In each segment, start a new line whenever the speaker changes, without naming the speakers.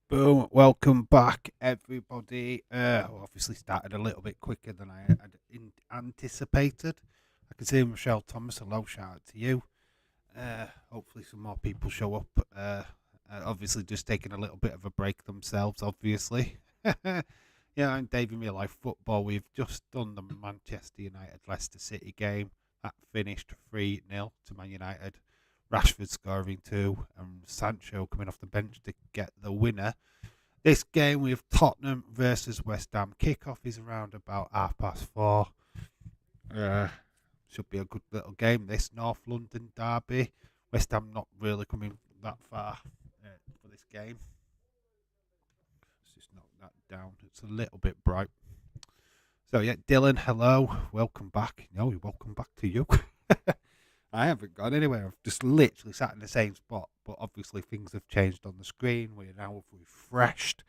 Boom, welcome back, everybody. Obviously started a little bit quicker than I had anticipated. I can see Michelle Thomas. Hello, shout out to you. Hopefully, some more people show up. Obviously, just taking a little bit of a break themselves, obviously. Yeah, I'm Dave in Real Life Football. We've just done the Manchester United Leicester City game. That finished 3-0 to Man United. Rashford scoring two, and Sancho coming off the bench to get the winner. This game with Tottenham versus West Ham. Kickoff is around about 4:30. Uh, should be a good little game. This North London derby. West Ham not really coming that far for this game. Let's just knock that down. It's a little bit bright. So yeah, Dylan, hello, welcome back. No, welcome back to you. I haven't gone anywhere. I've just literally sat in the same spot, but obviously things have changed on the screen. We're now refreshed.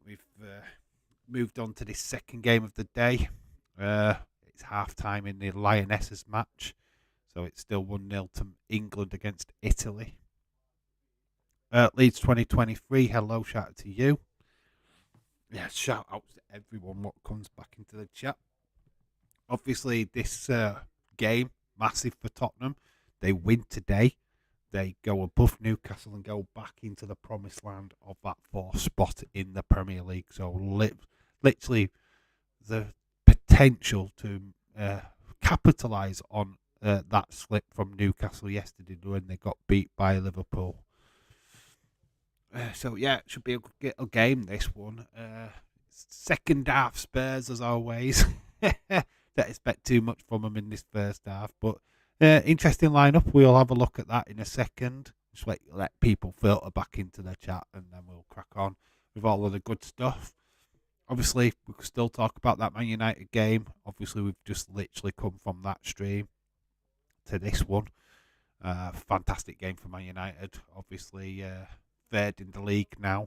We've moved on to this second game of the day. It's half time in the Lionesses match, so it's still 1-0 to England against Italy. Leeds 2023, hello, shout out to you. Yeah, shout out to everyone what comes back into the chat. Obviously, this game, massive for Tottenham. They win today. They go above Newcastle and go back into the promised land of that fourth spot in the Premier League. So literally the potential to capitalise on that slip from Newcastle yesterday when they got beat by Liverpool. So yeah, it should be a good game, this one. Second half Spurs as always. Don't expect too much from them in this first half, but interesting lineup. We'll have a look at that in a second. Just let people filter back into the chat, and then we'll crack on with all of the good stuff. Obviously, we could still talk about that Man United game. Obviously, we've just literally come from that stream to this one. Fantastic game for Man United. Obviously, third in the league now.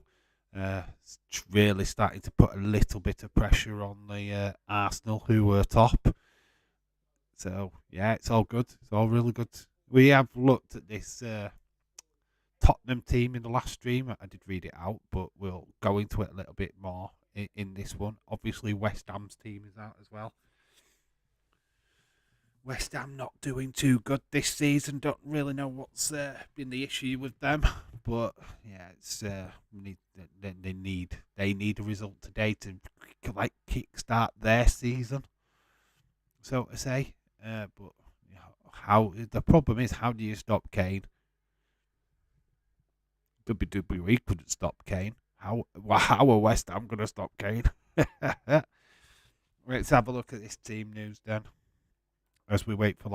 It's really starting to put a little bit of pressure on the Arsenal, who were top. So, yeah, it's all good. It's all really good. We have looked at this Tottenham team in the last stream. I did read it out, but we'll go into it a little bit more in this one. Obviously, West Ham's team is out as well. West Ham not doing too good this season. Don't really know what's been the issue with them, but yeah, it's they need a result today to kickstart their season, so to say. But how the problem is, how do you stop Kane? WWE couldn't stop Kane. How are West Ham going to stop Kane? Let's have a look at this team news then. As we wait for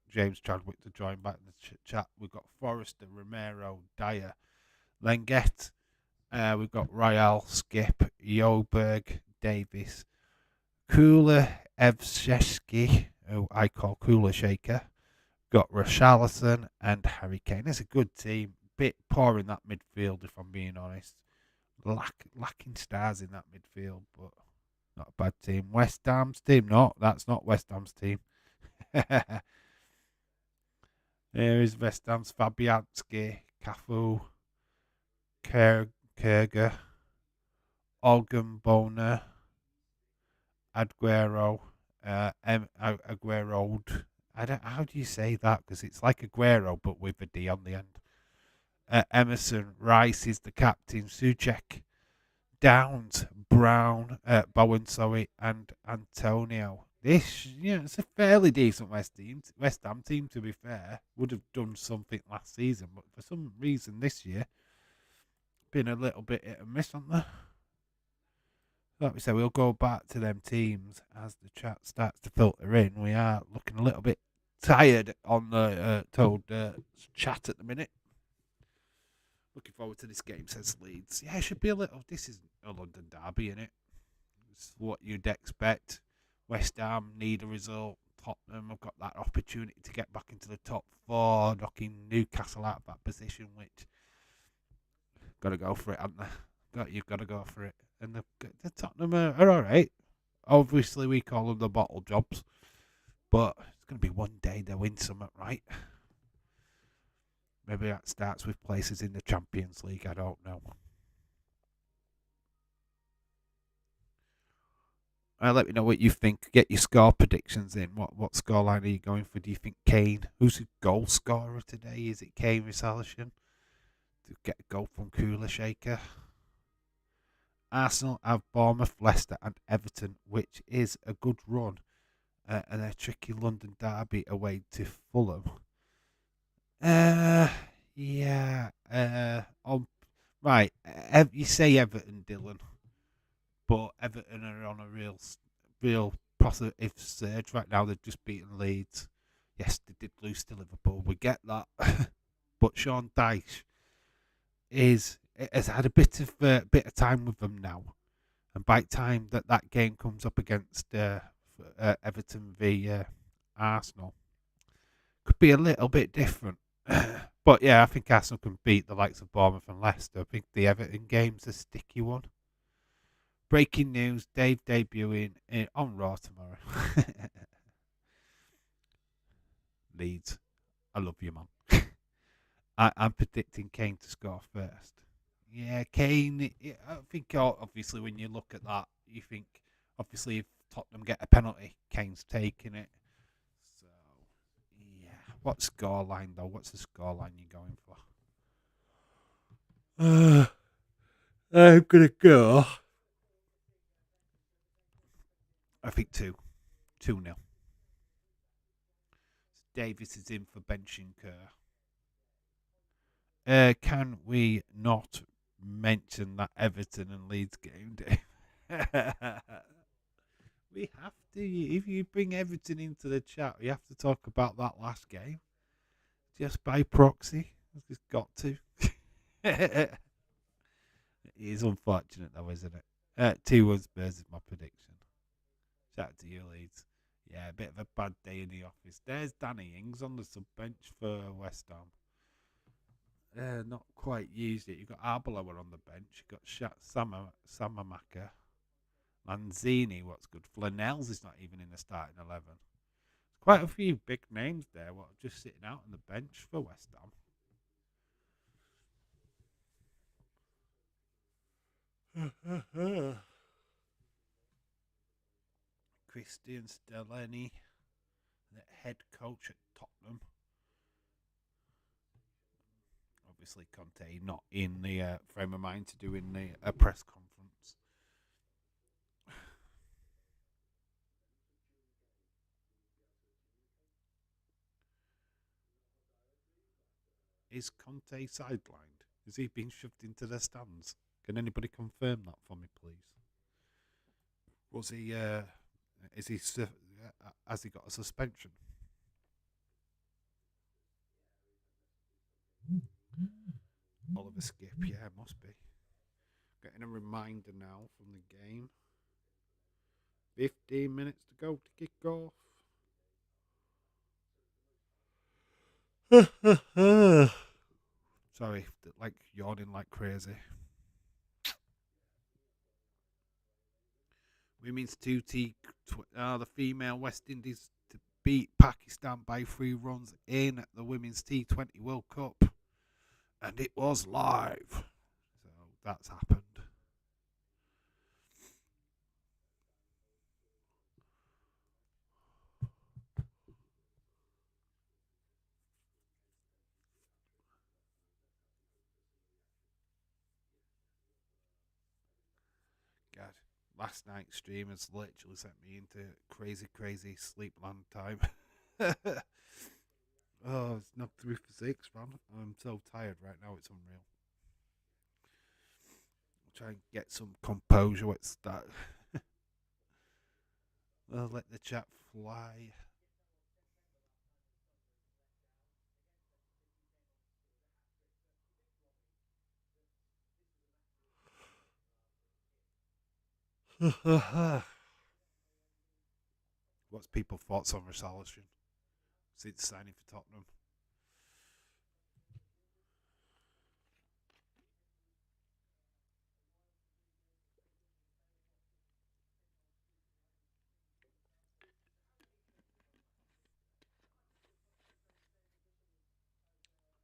James Chadwick to join back in the chat, we've got Forrester, Romero, Dyer, Lenglet. We've got Royal, Skip, Joberg, Davis, Kula, Evshesky, who I call Kula Shaker. Got Richarlison and Harry Kane. It's a good team. Bit poor in that midfield, if I'm being honest. Lacking stars in that midfield, but not a bad team. West Ham's team, no, that's not West Ham's team. Here is West Ham's Fabianski, Cafu, Kerger, Olgunboner, Aguero, Aguero. How do you say that? Because it's like Aguero, but with a D on the end. Emerson, Rice is the captain. Suchek, Downs, Brown, Bowen, and Antonio. This, it's a fairly decent West Ham team, to be fair. Would have done something last season, but for some reason this year, been a little bit hit and miss on there. Like we said, we'll go back to them teams as the chat starts to filter in. We are looking a little bit tired on the chat at the minute. Looking forward to this game, says Leeds. Yeah, it should be a little. This is a London derby, isn't it? It's what you'd expect. West Ham need a result. Tottenham have got that opportunity to get back into the top four, knocking Newcastle out of that position, which got to go for it, haven't they? You've got to go for it. And the Tottenham are all right. Obviously, we call them the bottle jobs, but it's going to be one day they'll win something, right? Maybe that starts with places in the Champions League. I don't know. Let me know what you think. Get your score predictions in. What scoreline are you going for? Do you think Kane? Who's the goal scorer today? Is it Kane Richarlison? To get a goal from Kula Shaker. Arsenal have Bournemouth, Leicester, and Everton, which is a good run. And a tricky London derby away to Fulham. Yeah. Right. You say Everton, Dylan, but Everton are on a real positive surge right now. They've just beaten Leeds. Yes, they did lose to Liverpool. We get that, but Sean Dyche has had a bit of time with them now, and by the time that game comes up against Everton v Arsenal, could be a little bit different. But yeah, I think Arsenal can beat the likes of Bournemouth and Leicester. I think the Everton game's a sticky one. Breaking news: Dave debuting on Raw tomorrow. Leeds, I love you, man. I'm predicting Kane to score first. Yeah, Kane. I think obviously when you look at that, you think obviously if Tottenham get a penalty, Kane's taking it. So yeah, what scoreline though? What's the scoreline you're going for? I'm gonna go. I think 2-0. Davis is in for benching Kerr. Can we not mention that Everton and Leeds game, Dave? We have to. If you bring Everton into the chat, we have to talk about that last game. Just by proxy. We've just got to. It is unfortunate, though, isn't it? 2-1 Spurs is my prediction. Shout out to you, Leeds. Yeah, a bit of a bad day in the office. There's Danny Ings on the sub bench for West Ham. Not quite used it. You've got Arbeloa on the bench. You've got Samamaka. Lanzini, what's good. Flanells is not even in the starting 11. Quite a few big names there. What just sitting out on the bench for West Ham. Christian Stellini, the head coach at Tottenham. Obviously, Conte not in the frame of mind to do in the press conference. Is Conte sidelined? Is he being shoved into the stands? Can anybody confirm that for me, please? Was he? Is he? Has he got a suspension? Oliver Skip, yeah, must be. Getting a reminder now from the game. 15 minutes to go to kick off. Sorry, like yawning like crazy. Women's 2T, the female West Indies to beat Pakistan by 3 runs in the Women's T20 World Cup. And it was live. So that's happened. God, last night's stream has literally sent me into crazy sleepland time. Oh, it's knocked 3 for 6, man. I'm so tired right now, it's unreal. I'll try and get some composure. What's that? I'll let the chat fly. What's people's thoughts on Richarlison since signing for Tottenham?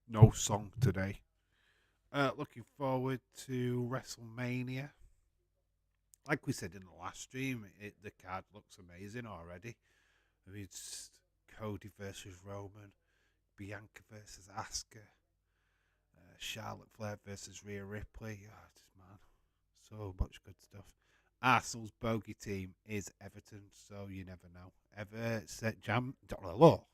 No song today. Looking forward to WrestleMania. like we said in the last stream, the card looks amazing already. I mean, it's Cody versus Roman, Bianca versus Asuka, Charlotte Flair versus Rhea Ripley. Oh, just man, so much good stuff. Arsenal's bogey team is Everton, so you never know. Jam. Oh,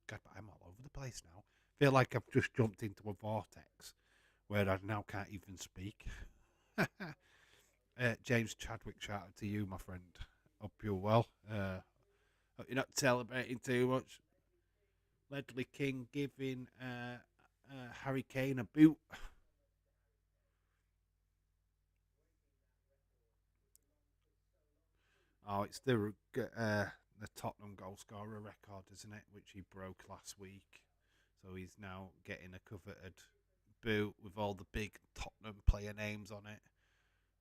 God, I'm all over the place now. Feel like I've just jumped into a vortex where I now can't even speak. James Chadwick, shout out to you, my friend. Hope you're well. Hope you're not celebrating too much. Ledley King giving Harry Kane a boot. Oh, it's the Tottenham goal scorer record, isn't it? Which he broke last week. So he's now getting a coveted boot with all the big Tottenham player names on it.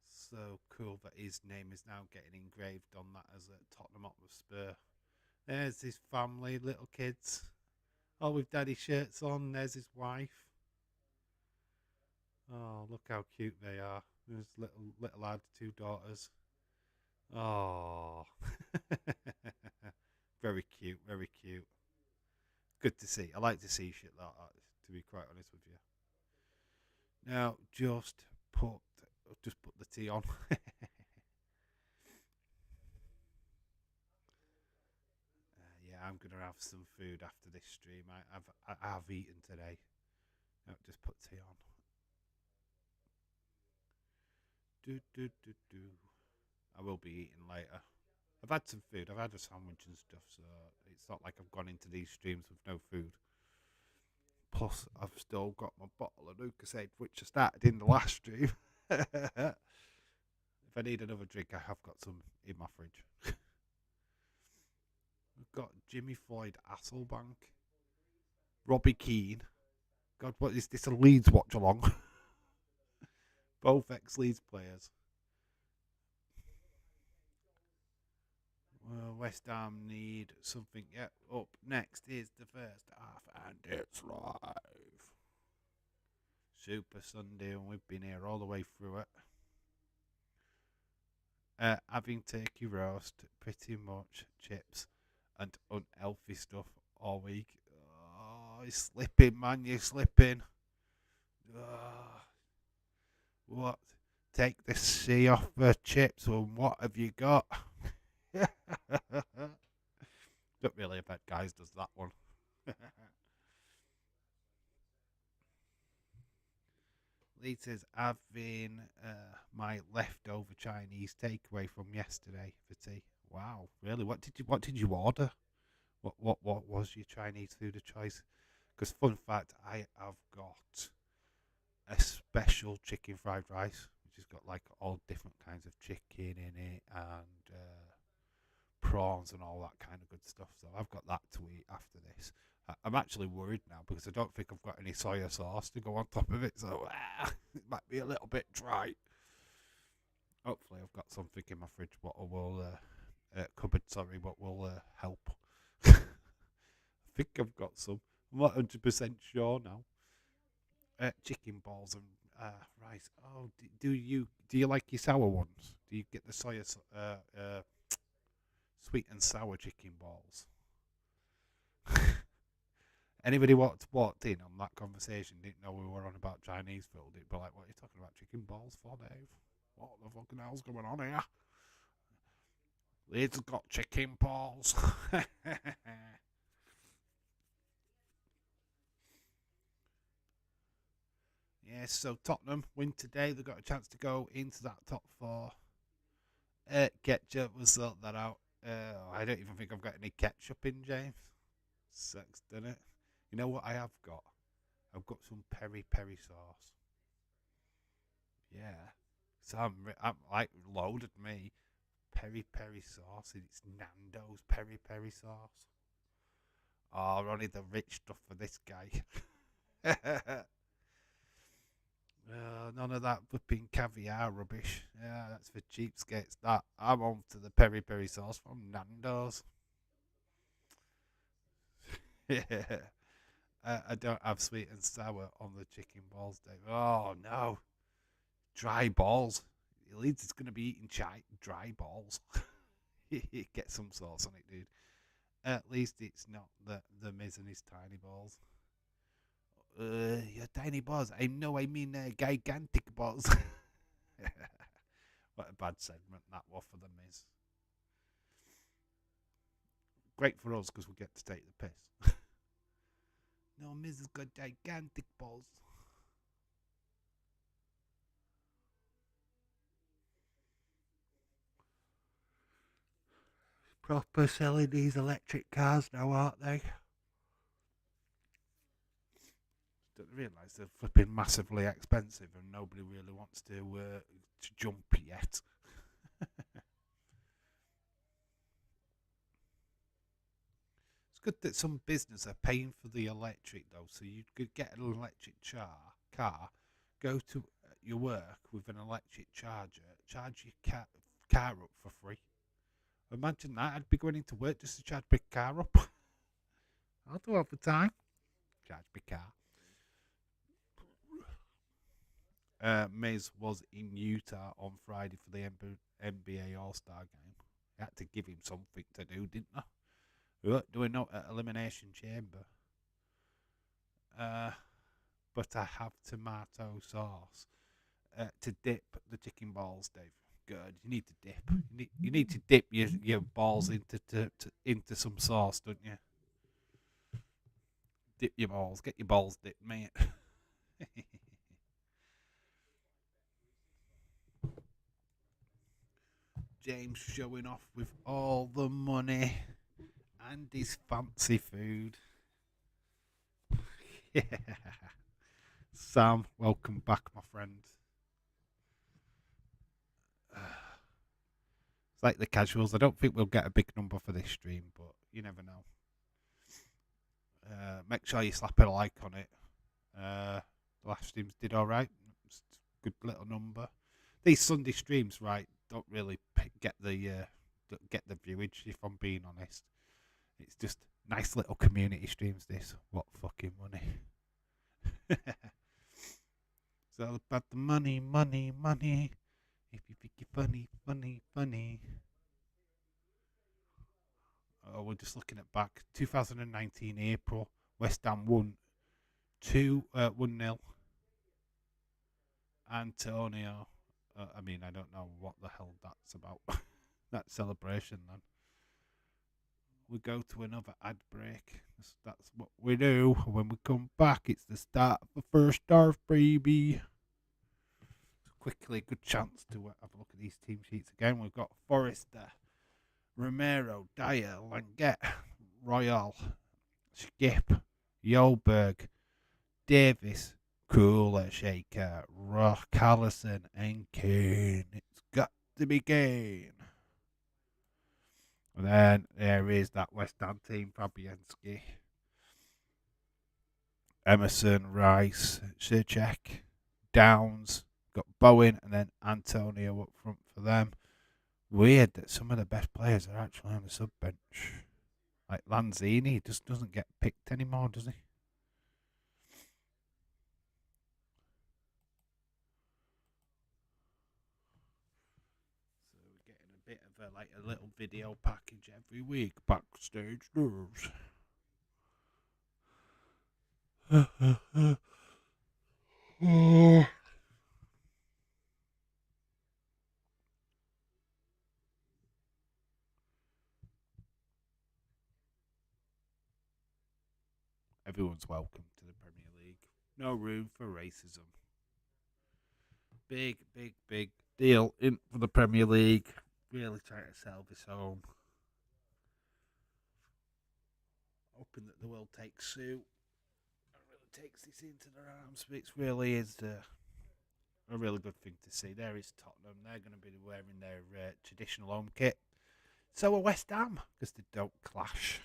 So cool that his name is now getting engraved on that as a Tottenham Hotspur. There's his family, little kids, all with daddy shirts on. There's his wife. Oh, look how cute they are. There's little lad, two daughters. Oh, very cute, very cute. Good to see. I like to see shit like that. To be quite honest with you. Now, just put the tea on. Yeah, I'm gonna have some food after this stream. I have eaten today. No, just put tea on. Do do do do. I will be eating later. I've had some food. I've had a sandwich and stuff, so it's not like I've gone into these streams with no food. Plus, I've still got my bottle of Lucasade, which I started in the last stream. If I need another drink, I have got some in my fridge. We've got Jimmy Floyd Hasselbank, Robbie Keane. God, what is this? A Leeds watch along? Both ex-Leeds players. Well, West Ham need something. Yeah, up next is the first half, and it's live. Super Sunday, and we've been here all the way through it. Having turkey roast, pretty much chips, and unhealthy stuff all week. Oh, you're slipping, man, you're slipping. Oh, what? Take the C off the chips, and what have you got? Don't really bet guys does that one. Lisa's having my leftover Chinese takeaway from yesterday for tea. Wow, really? What did you order? What was your Chinese food of choice? Because fun fact, I have got a special chicken fried rice, which has got like all different kinds of chicken in it and prawns and all that kind of good stuff. So I've got that to eat after this. I'm actually worried now because I don't think I've got any soya sauce to go on top of it, so it might be a little bit dry. Hopefully, I've got something in my fridge what will cupboard. Sorry, what will help. I think I've got some. I'm not 100% sure now. Chicken balls and rice. Oh, do you like your sour ones? Do you get the sweet and sour chicken balls? Anybody walked in on that conversation didn't know we were on about Chinese food. They'd be like, "What are you talking about chicken balls for, Dave? What the fucking hell's going on here? It's got chicken balls." Yes, so Tottenham win today. They've got a chance to go into that top four. Ketchup will sort that out. I don't even think I've got any ketchup in, James. Sucks, doesn't it? You know what I have got? I've got some peri peri sauce. Yeah. So I'm like loaded me peri peri sauce. And it's Nando's peri peri sauce. Oh, only the rich stuff for this guy. None of that flipping caviar rubbish. Yeah, that's for cheapskates. That I'm on to the peri peri sauce from Nando's. Yeah. I don't have sweet and sour on the chicken balls, Dave. Oh no, dry balls. Leeds is going to be eating dry balls. Get some sauce on it, dude. At least it's not the Miz and his tiny balls. Your tiny balls. I mean gigantic balls. What a bad segment that was for the Miz. Great for us because we get to take the piss. No, Miz has got gigantic balls. Proper selling these electric cars now, aren't they? Don't realise they're flipping massively expensive and nobody really wants to jump yet. It's good that some business are paying for the electric though, so you could get an electric car, go to your work with an electric charger, charge your car up for free. Imagine that. I'd be going into work just to charge my car up. I'll do all the time. Charge my car. Miz was in Utah on Friday for the NBA All-Star game. I had to give him something to do, didn't I? We weren't doing no Elimination Chamber. But I have tomato sauce to dip the chicken balls, Dave. Good. You need to dip. You need to dip your balls into some sauce, don't you? Dip your balls. Get your balls dipped, mate. James showing off with all the money and his fancy food. Yeah. Sam, welcome back, my friend. It's like the casuals. I don't think we'll get a big number for this stream, but you never know. Make sure you slap a like on it. The last streams did all right. Good little number. These Sunday streams, right, don't really get the viewage. If I'm being honest, it's just nice little community streams. This what fucking money. It's all about the money, money, money. If you think you're funny, funny, funny. Oh, we're just looking at back 2019 April. West Ham won 1-0. Antonio. I mean, I don't know what the hell that's about. That celebration, then. We go to another ad break. That's what we do. When we come back, it's the start of the first half, baby. Quickly, good chance to have a look at these team sheets again. We've got Forrester, Romero, Dyer, Langette, Royal, Skip, Yolberg, Davis, Cooler, Shaker, Rock, Allison, and Kane. It's got to be Kane. And then there is that West Ham team, Fabianski, Emerson, Rice, Sirchek, Downs, got Bowen, and then Antonio up front for them. Weird that some of the best players are actually on the sub bench. Like Lanzini just doesn't get picked anymore, does he? So we're getting a bit of a little video package every week. Backstage news. Everyone's welcome to the Premier League. No room for racism. Big, big, big deal in for the Premier League. Really trying to sell this home. Hoping that the world takes suit and really takes this into their arms. It really is a really good thing to see. There is Tottenham. They're going to be wearing their traditional home kit. So are West Ham, because they don't clash.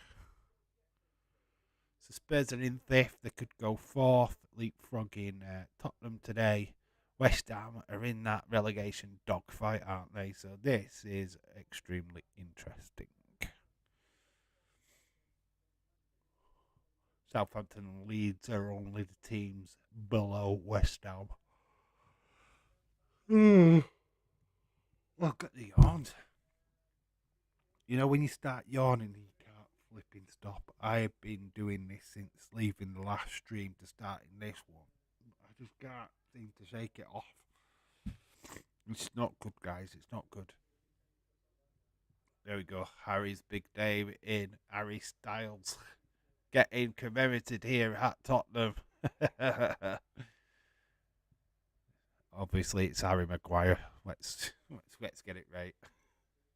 So Spurs are in fifth. They could go fourth, leapfrogging Tottenham today. West Ham are in that relegation dogfight, aren't they? So this is extremely interesting. Southampton and Leeds are only the teams below West Ham. Look at the yawns. You know when you start yawning and you can't flipping stop. I've been doing this since leaving the last stream to starting this one. I just can't seem to shake it off. It's not good, guys. It's not good. There we go. Harry's big day in Harry Styles. Getting commemorated here at Tottenham. Obviously, it's Harry Maguire. Let's get it right.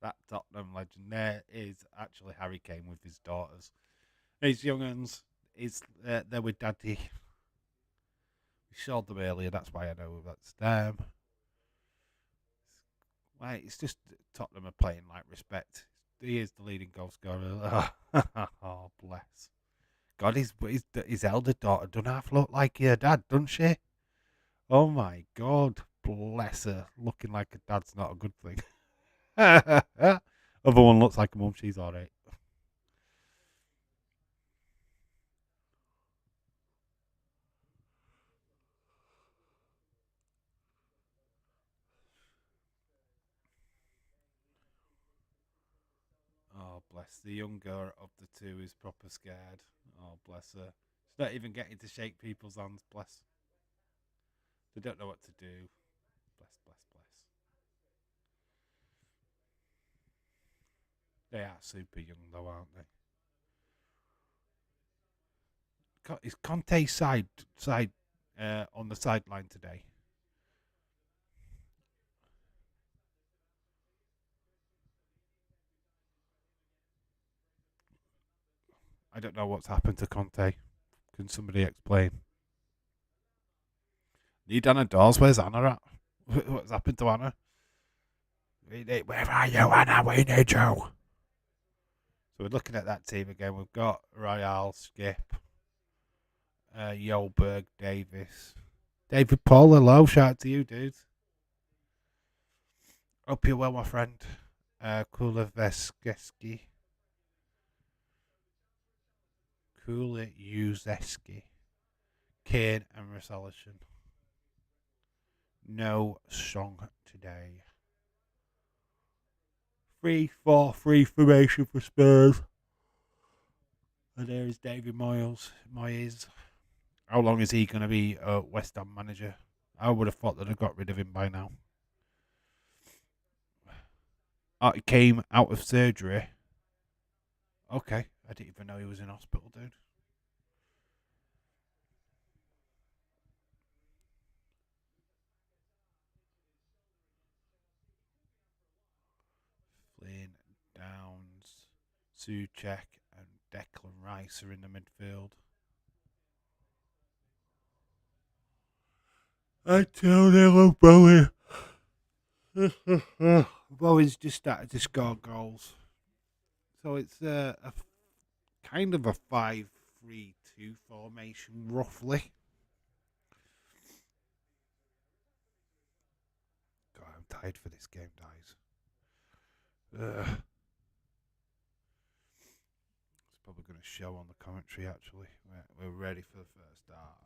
That Tottenham legend there is actually Harry Kane with his daughters. His young uns is they're with Daddy. We showed them earlier. That's why I know that's them. Right, it's just Tottenham are playing like respect. He is the leading goal scorer. Oh, bless. God, his elder daughter doesn't half look like your dad, doesn't she? Oh my God, bless her. Looking like a dad's not a good thing. Other one looks like a mum. She's all right. Oh, bless. The younger of the two is proper scared. Oh, bless her. She's not even getting to shake people's hands. Bless. They don't know what to do. Bless, bless, bless. They are super young, though, aren't they? Is Conte side on the sideline today? I don't know what's happened to Conte. Can somebody explain? Need Anna Dawes? Where's Anna at? What's happened to Anna? Where are you, Anna? We need you. So we're looking at that team again. We've got Royale, Skip, Yolberg, Davis. David Paul, hello. Shout out to you, dude. Hope you're well, my friend. Kuleveski. Kuleveski. Kane and Rissalison. No song today. 3-4-3 formation for Spurs. And there is David Moyes. How long is he going to be a West Ham manager? I would have thought that I got rid of him by now. He came out of surgery. Okay, I didn't even know he was in hospital, dude. Flynn, Downs, Suchek, and Declan Rice are in the midfield. I tell you, Bowen. Bowen's just started to score goals. So it's a kind of a 5-3-2 formation, roughly. God, I'm tired for this game, guys. It's probably going to show on the commentary, actually. We're ready for the first half.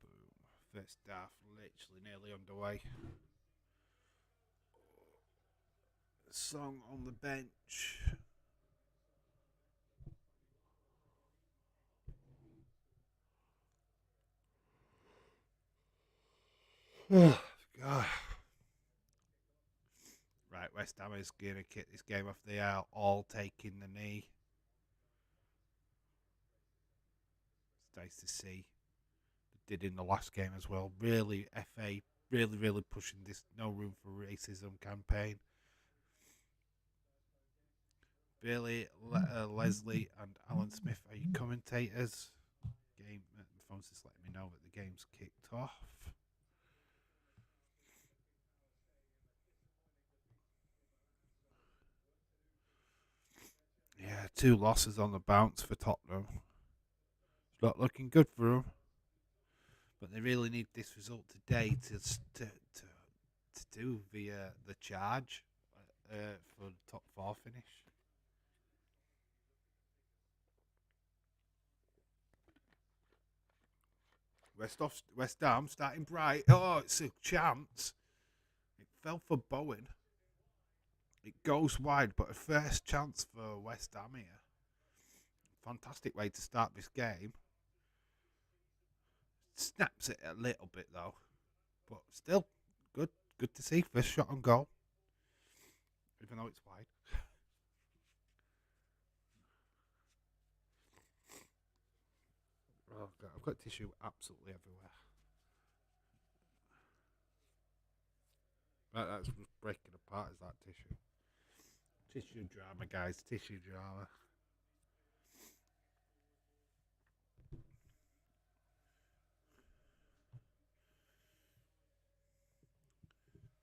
Boom. First half literally nearly underway. Song on the bench. Oh, God. Right, West Ham is going to kick this game off. They are all taking the knee. It's nice to see. They did in the last game as well. Really, FA really pushing this no room for racism campaign. Billy, Leslie, and Alan Smith are you commentators. Game. The phone's just letting me know that the game's kicked off. Yeah, 2 losses on the bounce for Tottenham. It's not looking good for them. But they really need this result today to do the charge for the top 4 finish. West Ham starting bright. Oh, it's a chance. It fell for Bowen. It goes wide, but a first chance for West Ham here. Fantastic way to start this game. Snaps it a little bit though, but still good. Good to see. First shot on goal, even though it's wide. Oh, I've got tissue absolutely everywhere. That's breaking apart. Is that tissue? Tissue drama, guys. Tissue drama.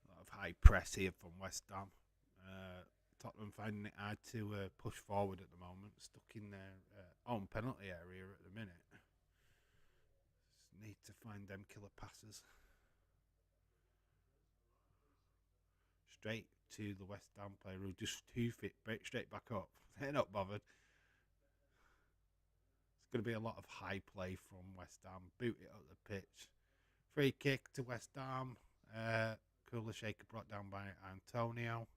A lot of high press here from West Ham. Tottenham finding it hard to push forward at the moment. Stuck in their own penalty area at the minute. Just need to find them killer passes. Straight to the West Ham player who just 2 feet straight back up. They're not bothered. It's going to be a lot of high play from West Ham. Boot it up the pitch. Free kick to West Ham. Cooler shaker brought down by Antonio.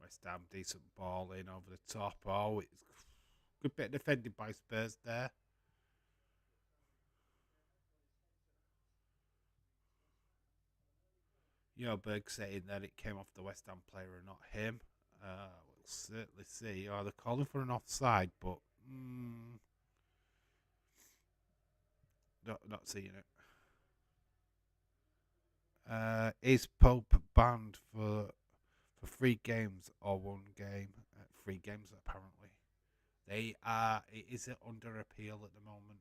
West Ham, decent ball in over the top. Oh, it's a good bit defended by Spurs there. Berg saying that it came off the West Ham player and not him. We'll certainly see. Oh, they're calling for an offside, but not seeing it. Is Pope banned for 3 games or 1 game? 3 games apparently. It is under appeal at the moment.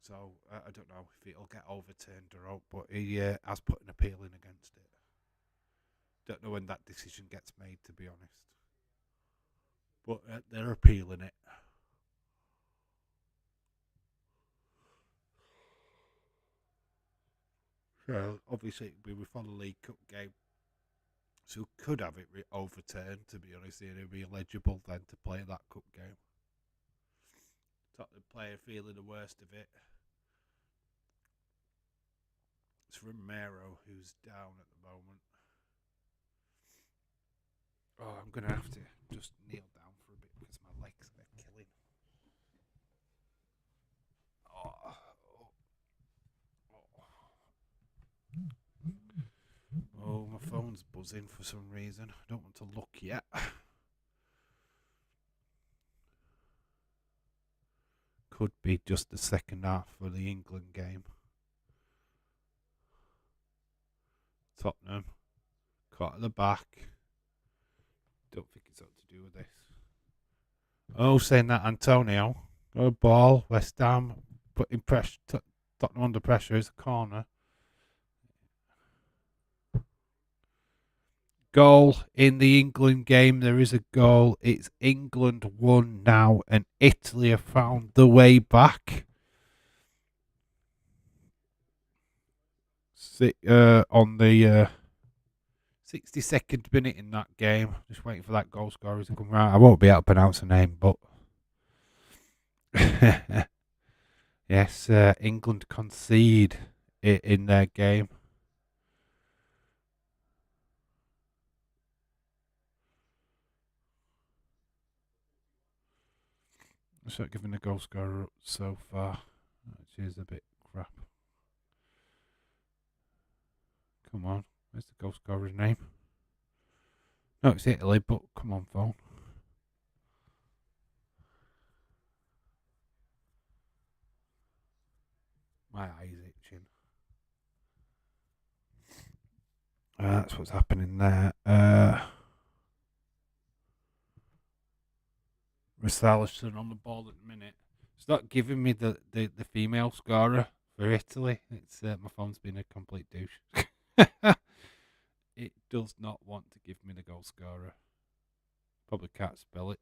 So I don't know if it'll get overturned or out, but he has put an appeal in against it. Don't know when that decision gets made, to be honest. But they're appealing it. So obviously it'll be before the League Cup game. So could have it overturned, to be honest. It'll be eligible then to play that cup game. Tottenham player feeling the worst of it. It's Romero who's down at the moment. Oh, I'm going to have to just kneel down for a bit because my legs are killing. Oh, my phone's buzzing for some reason. I don't want to look yet. Could be just the second half for the England game. Tottenham caught at the back. Don't think it's got to do with this. Oh, saying that Antonio got a ball. West Ham putting pressure. Tottenham under pressure is a corner. Goal in the England game. There is a goal. It's England 1 now, and Italy have found the way back. On the 62nd minute in that game. Just waiting for that goal scorer to come right. I won't be able to pronounce the name, but yes, England concede it in their game. It's not giving the goal scorer up so far, which is a bit crap. Come on, where's the goal scorer's name? No, it's Italy, but come on, phone. My eye's itching. That's what's happening there. Richarlison on the ball at the minute. It's not giving me the female scorer for Italy. It's my phone's been a complete douche. it does not want to give me the goal scorer. Probably can't spell it.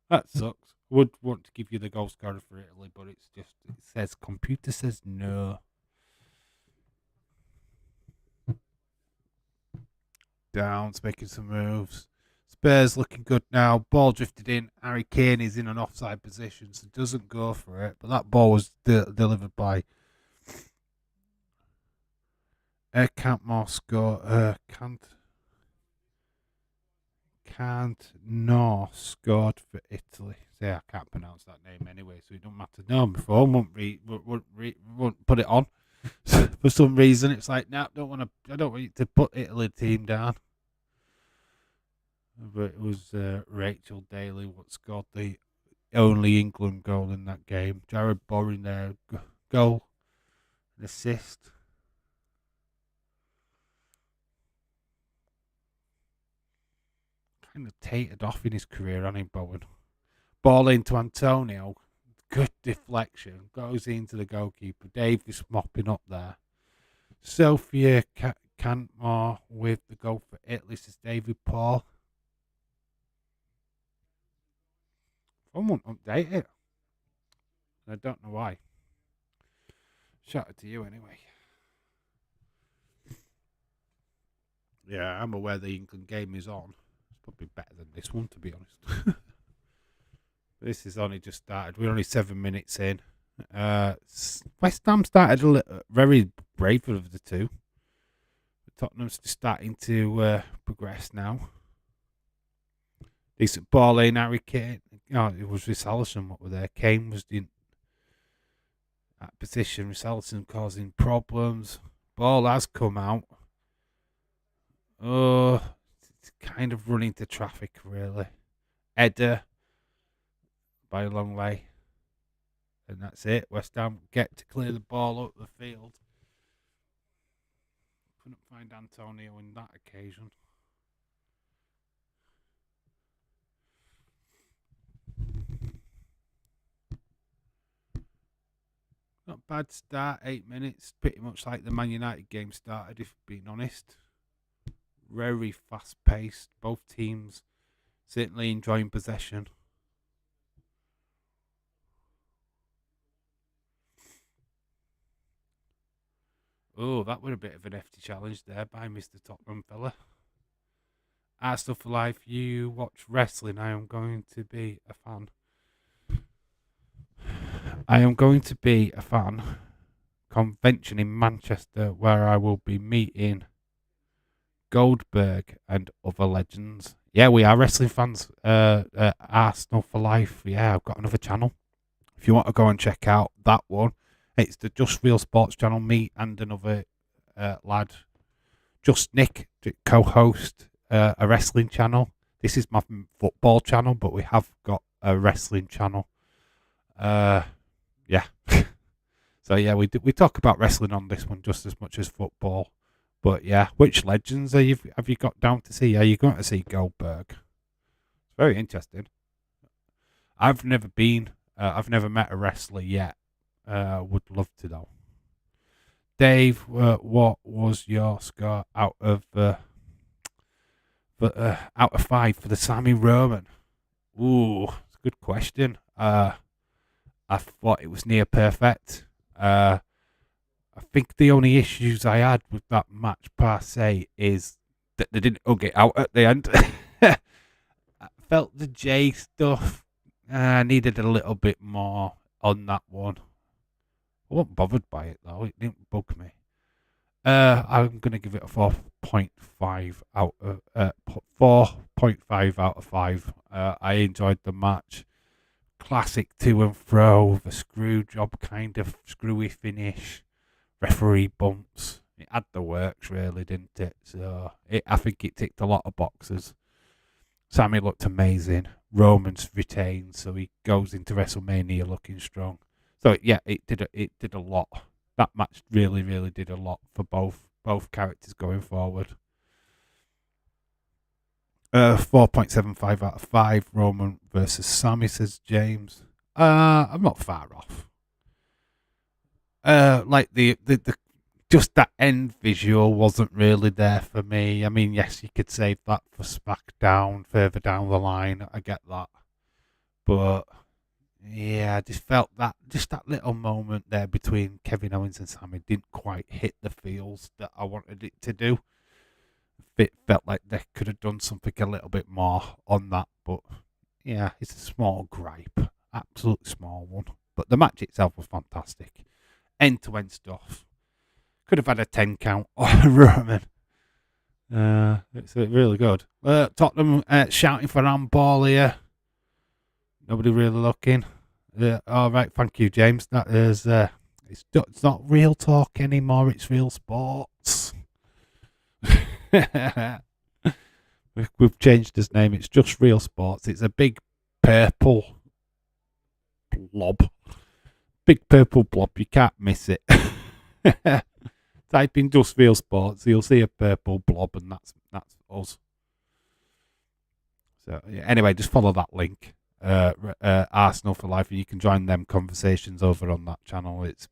That sucks. Would want to give you the goal scorer for Italy, but it says computer says no. Downs making some moves. Spurs looking good now. Ball drifted in. Harry Kane is in an offside position, so doesn't go for it. But that ball was delivered by Cantmore score. Cantnor scored for Italy. See, I can't pronounce that name anyway, so it don't matter. No, my phone won't put it on. For some reason, it's like, no, I don't want you to put Italy team down. But it was Rachel Daly what scored the only England goal in that game. Jared Bowen there, goal, an assist. Kind of tatered off in his career, hasn't he, Bowen? Ball into Antonio. Good deflection. Goes into the goalkeeper. Davis mopping up there. Sophia Cantmore with the goal for Italy, says David Paul. I won't update it. I don't know why. Shout out to you anyway. Yeah, I'm aware the England game is on. It's probably better than this one, to be honest. This is only just started. We're only 7 minutes in. West Ham started very brave of the two. Tottenham's just starting to progress now. Decent ball in, Harry Kane. No, it was Richarlison what were there. Kane was in that position. Richarlison causing problems. Ball has come out. Oh, it's kind of running to traffic, really. Header by a long way. And that's it. West Ham get to clear the ball up the field. Couldn't find Antonio in that occasion. Not bad start, 8 minutes. Pretty much like the Man United game started, if being honest. Very fast paced. Both teams certainly enjoying possession. Oh, that was a bit of an hefty challenge there by Mr. Tottenham fella. Arsenal for life, you watch wrestling. I am going to be a fan. Convention in Manchester where I will be meeting Goldberg and other legends. Yeah, we are wrestling fans. Arsenal for life. Yeah, I've got another channel. If you want to go and check out that one, it's the Just Real Sports channel. Me and another lad, Just Nick, co-host a wrestling channel. This is my football channel, but we have got a wrestling channel. Yeah. So yeah, we talk about wrestling on this one just as much as football. But yeah, which legends have you got down to see? Are you going to see Goldberg? It's very interesting. I've never met a wrestler yet. Would love to though. Dave, what was your score out of 5 for the Sammy Roman? Ooh, it's a good question. I thought it was near perfect. I think the only issues I had with that match per se is that they didn't hug it out at the end. I felt the J stuff needed a little bit more on that one. I wasn't bothered by it though. It didn't bug me. I'm gonna give it a 4.5 out of 4.5 out of 5. I enjoyed the match. Classic to and fro with a screw job kind of screwy finish. Referee bumps. It had the works really, didn't it? So I think it ticked a lot of boxes. Sammy looked amazing. Roman's retained, so he goes into WrestleMania looking strong. So yeah, it did a lot. That match really, really did a lot for both characters going forward. 4.75 out of 5. Roman versus Sammy, says James. I'm not far off. Like the just that end visual wasn't really there for me. I mean, yes, you could save that for SmackDown further down the line. I get that, but yeah, I just felt that that little moment there between Kevin Owens and Sammy didn't quite hit the feels that I wanted it to do. It felt like they could have done something a little bit more on that, but yeah, it's a small gripe, absolute small one. But the match itself was fantastic, end to end stuff. Could have had a 10 count on Roman. It's really good. Tottenham shouting for handball here. Nobody really looking. All right, thank you, James. That is, it's not real talk anymore. It's real sports. We've changed his name. It's just real sports. It's a big purple blob. Big purple blob. You can't miss it. Type in just real sports. You'll see a purple blob, and that's us. So yeah, anyway, just follow that link. Arsenal for Life, and you can join them conversations over on that channel. It's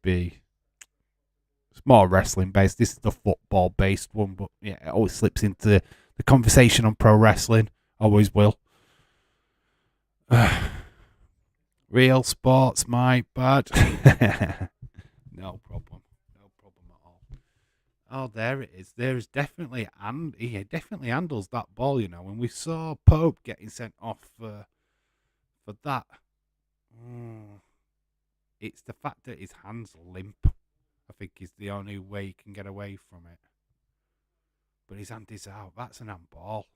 more wrestling based. This is the football based one, but yeah, it always slips into the conversation on pro wrestling. Always will. Real sports, my bad. No problem. No problem at all. Oh, there it is. There is definitely, and he definitely handles that ball. When we saw Pope getting sent off for that, it's the fact that his hands limp. I think is the only way he can get away from it. But his hand is out. That's an handball.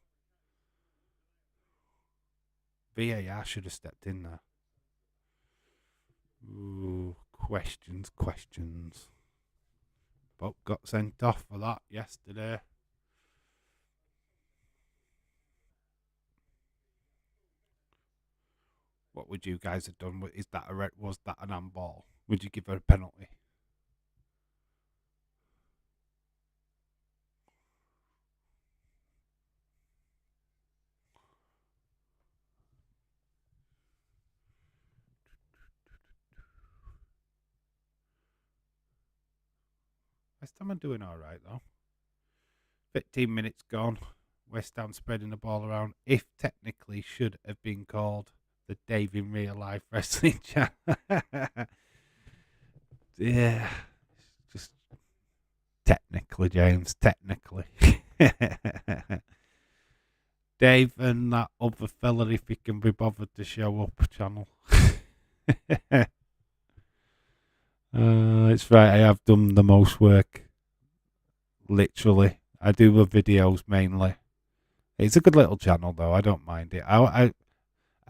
VAR should have stepped in there. Ooh, questions. Pope got sent off for that yesterday. What would you guys have done? Was that an handball? Would you give her a penalty? West Ham are doing all right though. 15 minutes gone. West Ham spreading the ball around. If technically should have been called the Dave in Real Life Wrestling Channel. Yeah, just technically, James. Technically, Dave and that other fella, if he can be bothered to show up, channel. It's right. I have done the most work. Literally, I do the videos mainly. It's a good little channel though. I don't mind it. I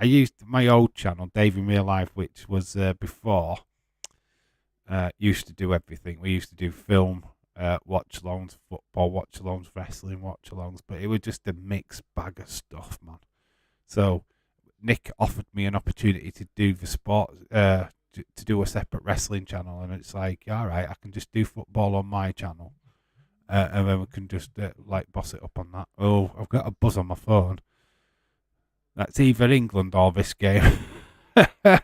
used my old channel, Dave in Real Life, which was before. Used to do everything. We used to do film watch-alongs, football watch-alongs, wrestling watch-alongs, but it was just a mixed bag of stuff, man. So Nick offered me an opportunity to do the sport, to do a separate wrestling channel, and it's like, all right, I can just do football on my channel, and then we can just boss it up on that. Oh, I've got a buzz on my phone. That's either England or this game. I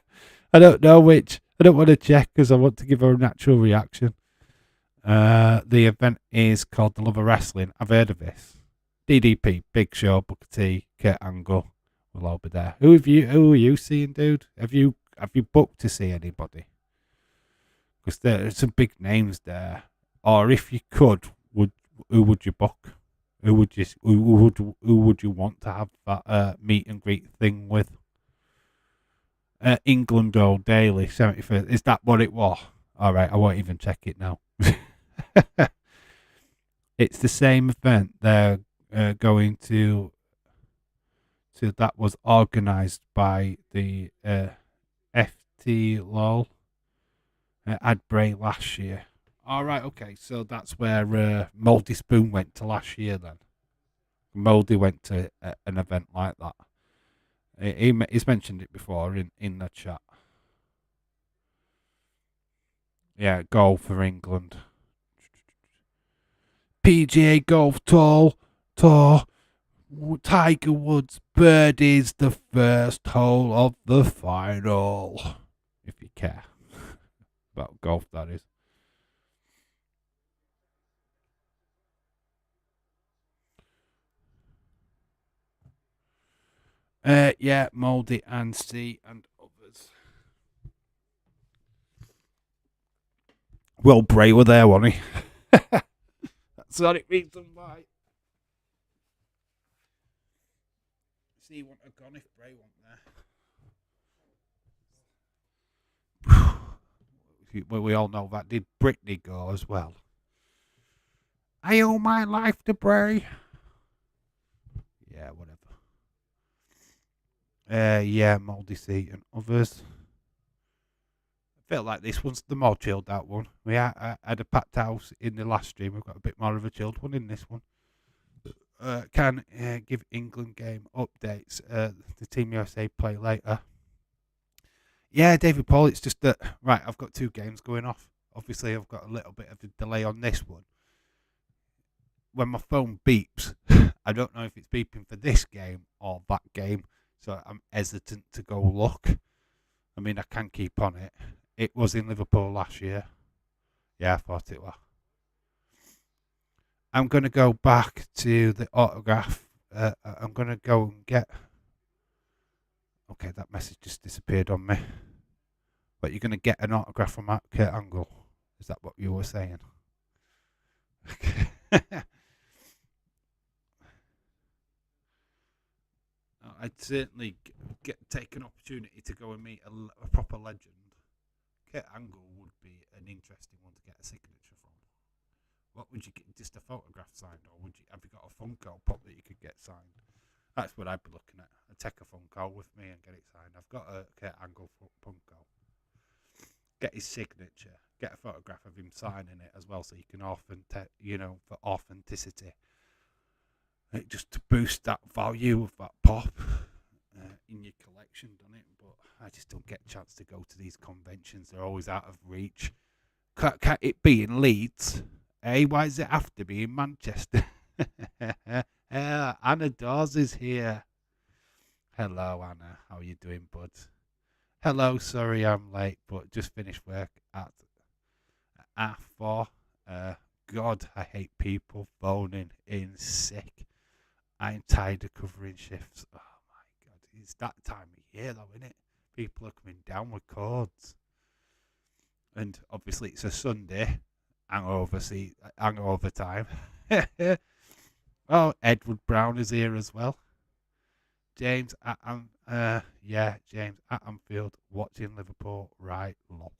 don't know which. I don't want to check because I want to give her a natural reaction. The event is called The Love of Wrestling. I've heard of this. DDP, Big Show, Booker T, Kurt Angle will all be there. Who are you seeing, dude? Have you booked to see anybody? Because there's some big names there. Or if you could, who would you book? Who would you want to have that meet and greet thing with? England Goal Daily 71st. Is that what it was? All right, I won't even check it now. It's the same event they're going to. That was organised by the FT LOL at Bray last year. All right, okay, so that's where Mouldy Spoon went to last year. Then Mouldy went to an event like that. He's mentioned it before in the chat. Yeah, goal for England. PGA Golf Tour. Tiger Woods birdies the first hole of the final. If you care about golf, that is. Yeah, Mouldy and C and others. Will Bray were there, wasn't he? That's the only reason why. C wouldn't have gone if Bray wasn't there. Well, we all know that. Did Britney go as well? I owe my life to Bray. Yeah, whatever. Yeah, Mouldy C and others. I feel like this one's the more chilled out one. We had a packed house in the last stream. We've got a bit more of a chilled one in this one. Can give England game updates. The Team USA play later. Yeah, David Paul. It's just that right. I've got two games going off. Obviously, I've got a little bit of a delay on this one. When my phone beeps, I don't know if it's beeping for this game or that game, so I'm hesitant to go look. I mean, I can keep on it. It was in Liverpool last year. Yeah, I thought it was. I'm going to go back to the autograph. I'm going to go and get. Okay, that message just disappeared on me. But you're going to get an autograph from Kurt Angle. Is that what you were saying? I'd certainly take an opportunity to go and meet a proper legend. Kurt Angle would be an interesting one to get a signature from. What would you get? Just a photograph signed, or have you got a Funko Pop that you could get signed? That's what I'd be looking at. I'd take a Funko with me and get it signed. I've got a Kurt Angle Funko. Get his signature. Get a photograph of him signing it as well, so you can for authenticity. Just to boost that value of that pop in your collection, done it? But I just don't get a chance to go to these conventions. They're always out of reach. Can't it be in Leeds? Hey, why does it have to be in Manchester? Anna Dawes is here. Hello, Anna. How are you doing, bud? Hello, sorry I'm late, but just finished work at half 4. God, I hate people phoning in sick. I'm tired of covering shifts. Oh my God, it's that time of year though, isn't it? People are coming down with cords. And obviously it's a Sunday, hangover time. Oh, Edward Brown is here as well. James at James at Anfield watching Liverpool right lol.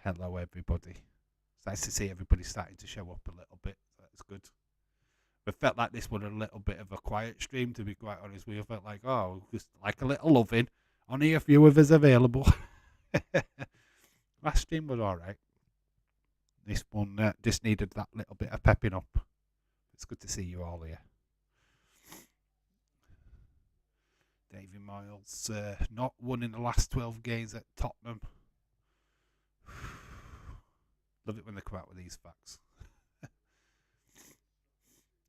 Hello everybody. It's nice to see everybody starting to show up a little bit. That's good. It felt like this was a little bit of a quiet stream, to be quite honest with you. I felt like, just like a little loving. Only a few of us available. Last stream was alright. This one just needed that little bit of pepping up. It's good to see you all here. David Moyles, not won in the last 12 games at Tottenham. Love it when they come out with these facts.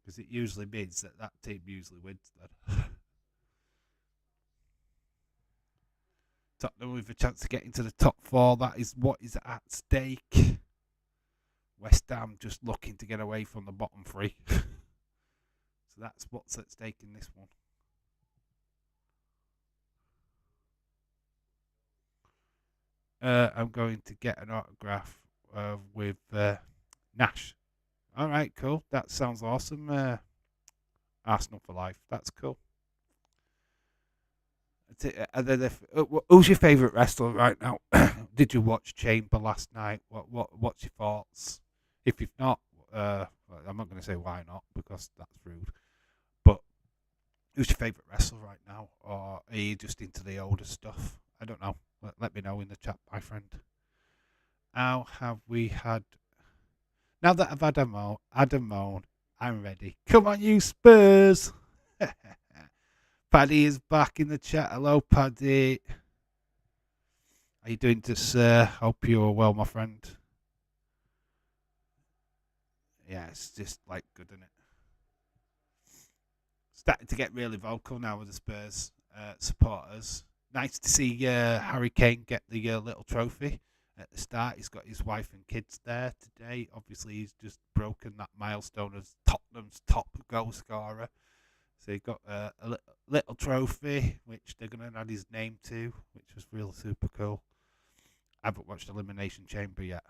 Because it usually means that team usually wins then. Tottenham with a chance to get into the top 4. That is what is at stake. West Ham just looking to get away from the bottom 3. So that's what's at stake in this one. I'm going to get an autograph with Nash. All right, cool. That sounds awesome. Arsenal for life. That's cool. Who's your favourite wrestler right now? Did you watch Chamber last night? What's your thoughts? If you've not, I'm not going to say why not, because that's rude. But who's your favourite wrestler right now? Or are you just into the older stuff? I don't know. Let me know in the chat, my friend. How have we had... Now that I've had a moan, I'm ready. Come on, you Spurs! Paddy is back in the chat. Hello, Paddy. How you doing, sir? Hope you are well, my friend. Yeah, it's just like good, isn't it? Starting to get really vocal now with the Spurs supporters. Nice to see Harry Kane get the little trophy at the start. He's got his wife and kids there today. Obviously, he's just broken that milestone as Tottenham's top goal scorer. So he got a little trophy, which they're going to add his name to, which was real super cool. I haven't watched Elimination Chamber yet.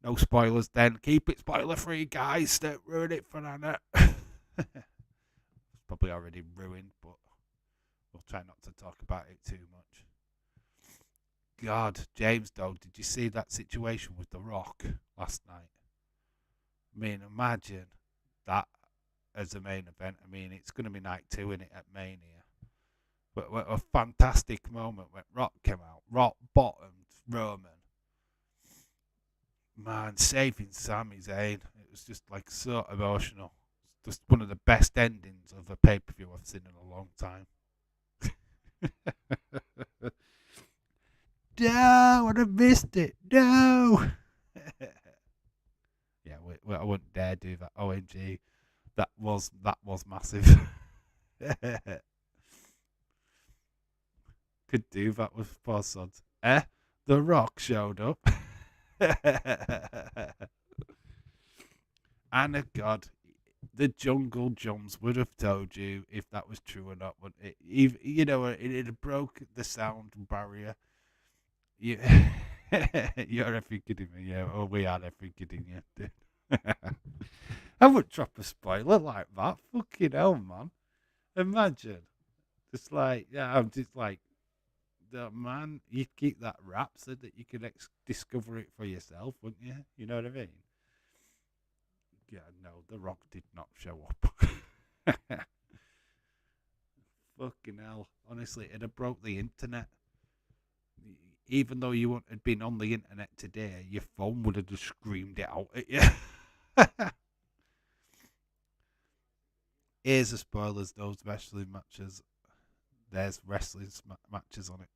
No spoilers then. Keep it spoiler free, guys. Don't ruin it for Anna. It's probably already ruined, but we'll try not to talk about it too much. God, James, though, did you see that situation with The Rock last night? I mean, imagine that as a main event. I mean, it's going to be night 2 in it at Mania. But what a fantastic moment when Rock came out. Rock bottomed Roman. Man, saving Sami Zayn. It was just like so emotional. It's just one of the best endings of a pay-per-view I've seen in a long time. No, I'd have missed it. No. Yeah, I wouldn't dare do that. OMG, that was massive. Could do that with poor sods. The Rock showed up. And God, the Jungle Jumps would have told you if that was true or not. Wouldn't it? It broke the sound barrier. You, you're effing kidding me, yeah. Oh, we are effing kidding you, dude. I would drop a spoiler like that. Fucking hell, man. Imagine. Just like, yeah, I'm just like, the man, you'd keep that wrap so that you could discover it for yourself, wouldn't you? You know what I mean? Yeah, no, The Rock did not show up. Fucking hell. Honestly, it'd have broke the internet. Even though you wouldn't have been on the internet today, your phone would have just screamed it out at you. Here's the spoilers, those wrestling matches. There's wrestling matches on it.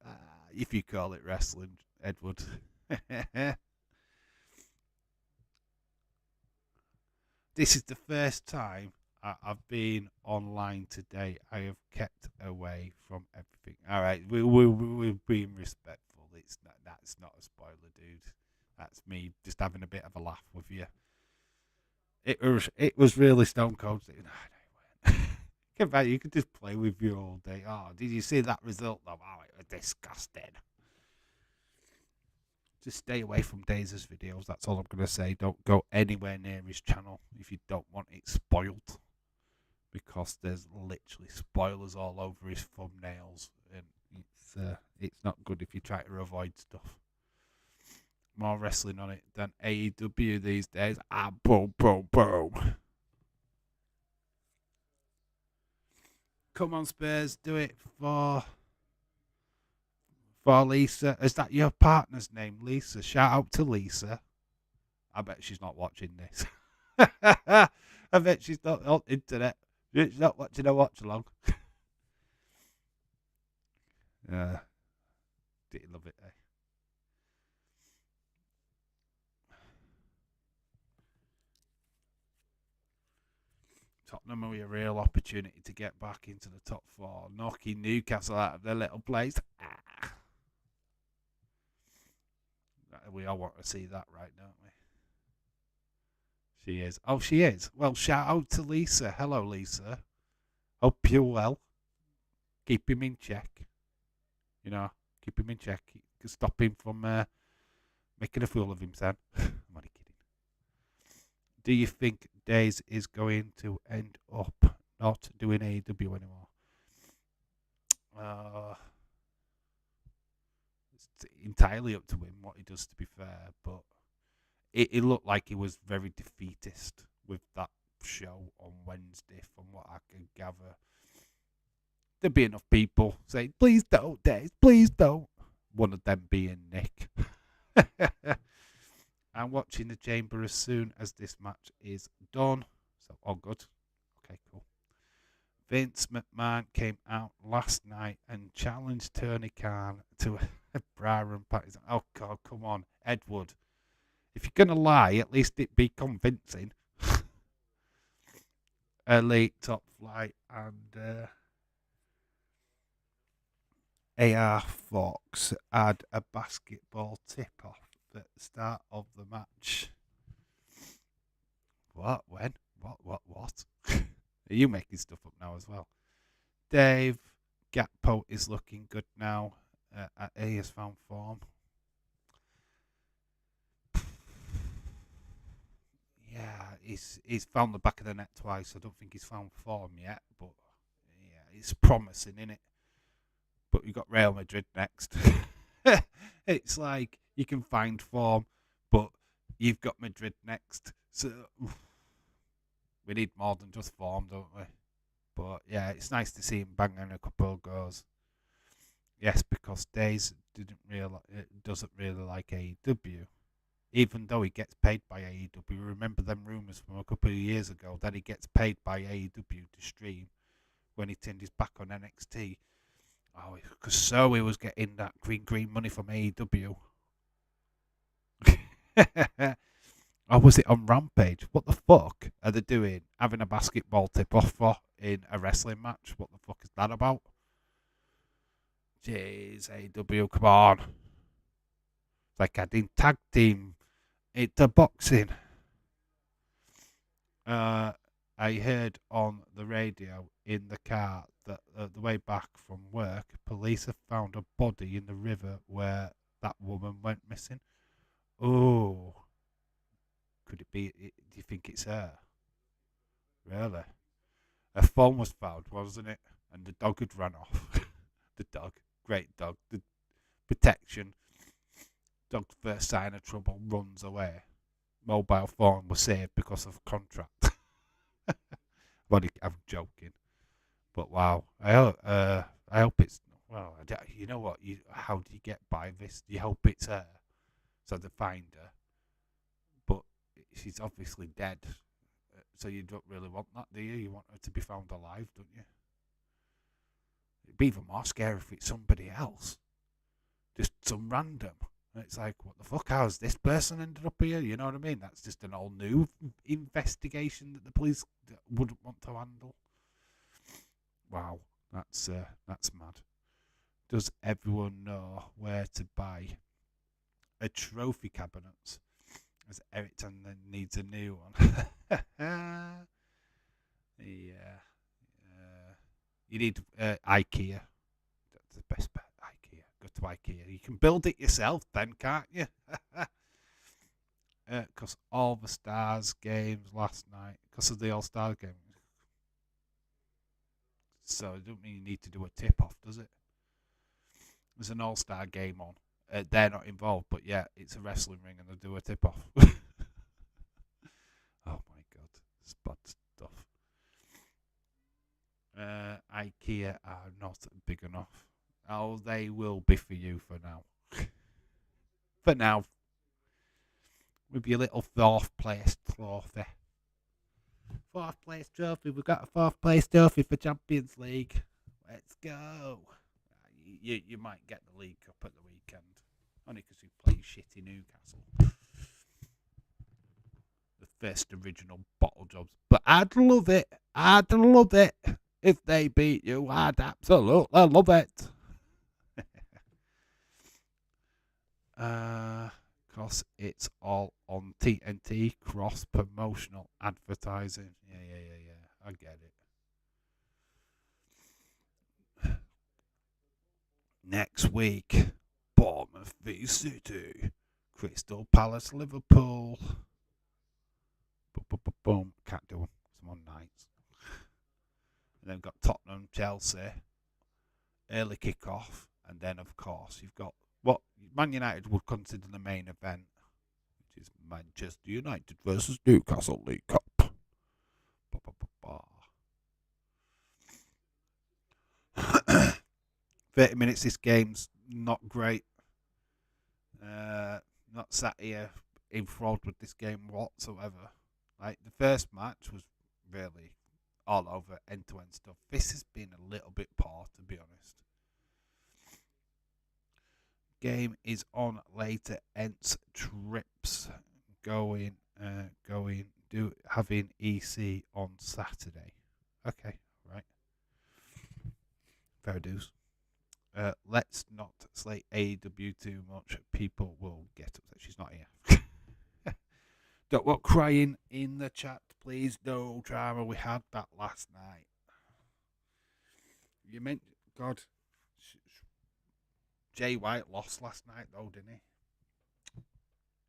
If you call it wrestling, Edward. This is the first time I've been online today. I have kept away from everything. All right, we're being respectful. That's not a spoiler, dude. That's me just having a bit of a laugh with you. It was really stone cold. Come back, you could just play with you all day. Oh, did you see that result though? Oh, it was disgusting. Just stay away from Dazer's videos. That's all I'm going to say. Don't go anywhere near his channel if you don't want it spoiled. Because there's literally spoilers all over his thumbnails. And it's not good if you try to avoid stuff. More wrestling on it than AEW these days. Boom, boom, boom. Come on, Spurs. Do it for Lisa. Is that your partner's name, Lisa? Shout out to Lisa. I bet she's not watching this. I bet she's not on internet. She's not watching a watch along. Did you love it, eh? Tottenham are a real opportunity to get back into the top 4, knocking Newcastle out of their little place. We all want to see that, right, don't we? She is. Oh, she is. Well, shout out to Lisa. Hello, Lisa. Hope you're well. Keep him in check. Keep him in check. Stop him from making a fool of himself. I'm only kidding. Do you think Days is going to end up not doing AEW anymore? It's entirely up to him what he does, to be fair, but it looked like he was very defeatist with that show on Wednesday, from what I can gather. There'd be enough people saying, please don't, Days, please don't. One of them being Nick. I'm watching the Chamber as soon as this match is done. So, all good. Okay, cool. Vince McMahon came out last night and challenged Tony Khan to a bra and panties. Oh, God, come on, Edward. If you're going to lie, at least it be convincing. Elite, Top Flight, and AR Fox had a basketball tip-off at the start of the match. What? When? What? Are you making stuff up now as well? Dave Gatpo is looking good now. He has found form. Yeah, he's found the back of the net twice. I don't think he's found form yet, but yeah, it's promising, isn't it? But we've got Real Madrid next. It's like you can find form, but you've got Madrid next. So we need more than just form, don't we? But yeah, it's nice to see him banging a couple of goals. Yes, because Days doesn't really like AEW, even though he gets paid by AEW. Remember them rumours from a couple of years ago that he gets paid by AEW to stream when he turned his back on NXT. Oh, because so he was getting that green money from AEW. Or was it on Rampage? What the fuck are they doing? Having a basketball tip-off for in a wrestling match? What the fuck is that about? Jeez, AEW, come on. It's like adding tag team into boxing. I heard on the radio in the car that the way back from work, police have found a body in the river where that woman went missing. Oh, could it be? Do you think it's her? Really? Her phone was found, wasn't it? And the dog had run off. The dog, great dog. The protection. Dog's first sign of trouble runs away. Mobile phone was saved because of contract. I'm joking, but wow. I hope it's well. You know what? How do you get by this? You hope it's her, so they find her, but she's obviously dead. So you don't really want that, do you? You want her to be found alive, don't you? It'd be even more scary if it's somebody else, just some random. And it's like, what the fuck? How's this person ended up here? You know what I mean? That's just an all new investigation that the police wouldn't want to handle. Wow, that's mad. Does everyone know where to buy a trophy cabinet? As Ericsson then needs a new one. Yeah. You need IKEA. That's the best bet. IKEA. Go to IKEA. You can build it yourself then, can't you? Because all the Stars games last night, because of the All-Star game. So it don't mean you need to do a tip-off, does it? There's an All-Star game on. They're not involved, but yeah, it's a wrestling ring and they do a tip-off. Oh my god, it's bad stuff. IKEA are not big enough. Oh, they will be for you for now. For now. With your little fourth place trophy. Fourth place trophy. We've got a fourth place trophy for Champions League. Let's go. You might get the League Cup at the weekend. Only because we play shitty Newcastle. The first original bottle jobs. But I'd love it. I'd love it. If they beat you, I'd absolutely love it. Because it's all on TNT cross promotional advertising. Yeah. I get it. Next week, Bournemouth v City, Crystal Palace, Liverpool. Boom. Can't do them. I'm on nights. And then we've got Tottenham, Chelsea, early kick-off. And then, of course, you've got what Man United would consider the main event, which is Manchester United versus Newcastle League Cup. 30 minutes, this game's not great. Not sat here enthralled with this game whatsoever. Like, the first match was really all over end-to-end stuff. This has been a little bit poor, to be honest. Game is on later, hence trips having EC on Saturday. Okay, right. Fair dues. Let's not slate AEW too much. People will get upset. She's not here. Don't want crying in the chat, please. No drama. We had that last night. You meant, God, Jay White lost last night, though, didn't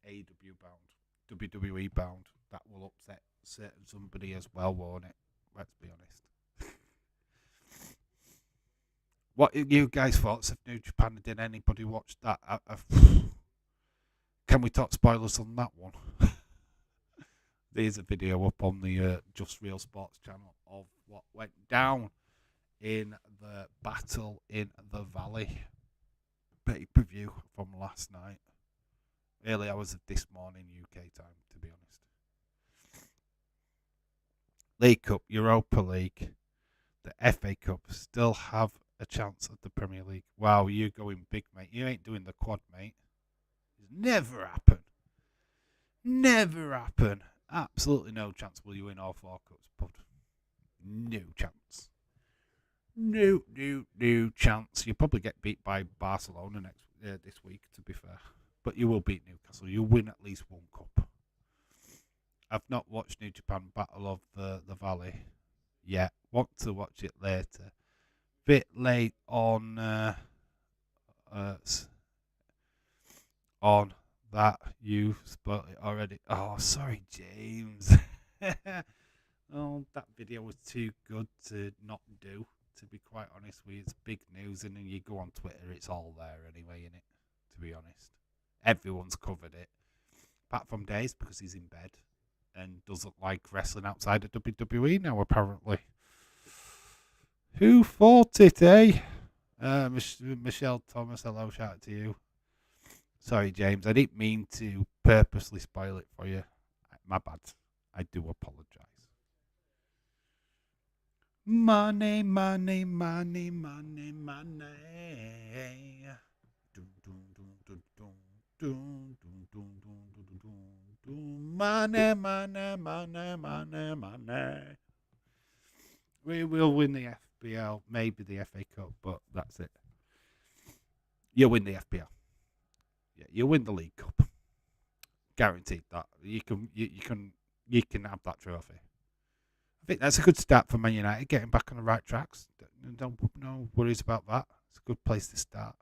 he? AW bound, WWE bound. That will upset certain somebody as well, won't it? Let's be honest. What are you guys' thoughts of New Japan? Did anybody watch that? Can we talk spoilers on that one? There's a video up on the Just Real Sports channel of what went down in the Battle in the Valley pay-per-view from last night. Early hours of this morning UK time, to be honest. League Cup, Europa League, the FA Cup still have a chance at the Premier League. Wow, you're going big, mate. You ain't doing the quad, mate. It's never happen. Never happen. Absolutely no chance will you win all 4 cups, bud. No chance. No chance. You'll probably get beat by Barcelona this week, to be fair. But you will beat Newcastle. You'll win at least 1 cup. I've not watched New Japan Battle of the Valley yet. Want to watch it later. Bit late on that. You spoiled it already. Oh, sorry, James. Oh, that video was too good to not do, to be quite honest with you. It's big news, and then you go on Twitter, it's all there anyway, innit? To be honest. Everyone's covered it. Apart from Days, because he's in bed and doesn't like wrestling outside of WWE now, apparently. Who fought it, eh? Michelle Thomas, hello, shout out to you. Sorry, James, I didn't mean to purposely spoil it for you. My bad. I do apologise. Money, money, money, money, money. Money, money, money, money, money. We will win the FBL, maybe the FA Cup, but that's it. You'll win the FBL. Yeah, you'll win the League Cup. Guaranteed that. You can have that trophy. I think that's a good start for Man United, getting back on the right tracks. No worries about that. It's a good place to start.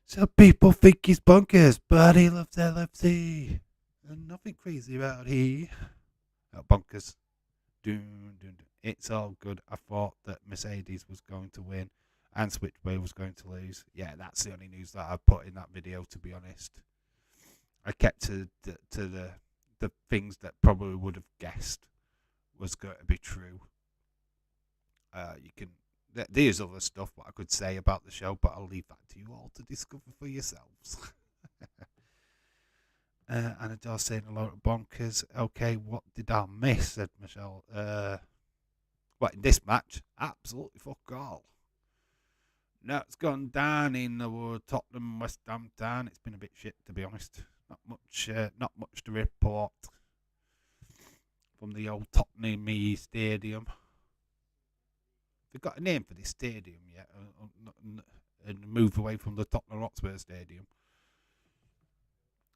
Some people think he's bonkers, but he loves LFC. And nothing crazy about he. Bonkers. It's all good. I thought that Mercedes was going to win and Switchway was going to lose. Yeah, that's the only news that I put in that video, to be honest. I kept to the things that probably would have guessed was going to be true. There's other stuff what I could say about the show, but I'll leave that to you all to discover for yourselves. Anador saying a lot of bonkers. Okay, what did I miss? Said Michelle. What, in this match? Absolutely fuck all. No, it's gone down in the Tottenham West Ham town. It's been a bit shit, to be honest. Not much to report from the old Tottenham Stadium. They've got a name for this stadium yet, and moved away from the Tottenham Hotspur Stadium.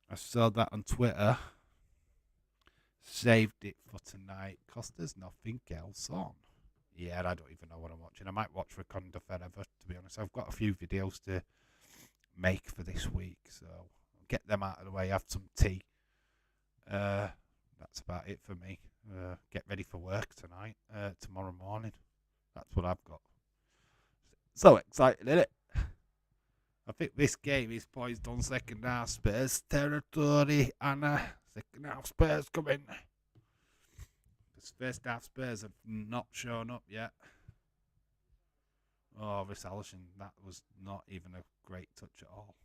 I saw that on Twitter. Saved it for tonight because there's nothing else on. Yeah, I don't even know what I'm watching. I might watch Wakanda Forever, to be honest. I've got a few videos to make for this week, so I'll get them out of the way, have some tea. That's about it for me. Get ready for work tonight, tomorrow morning. That's what I've got. So excited, isn't it? I think this game is poised on second half Spurs territory, Anna. Second half Spurs coming. First half Spurs have not shown up yet. Oh, this Alisson, that was not even a great touch at all.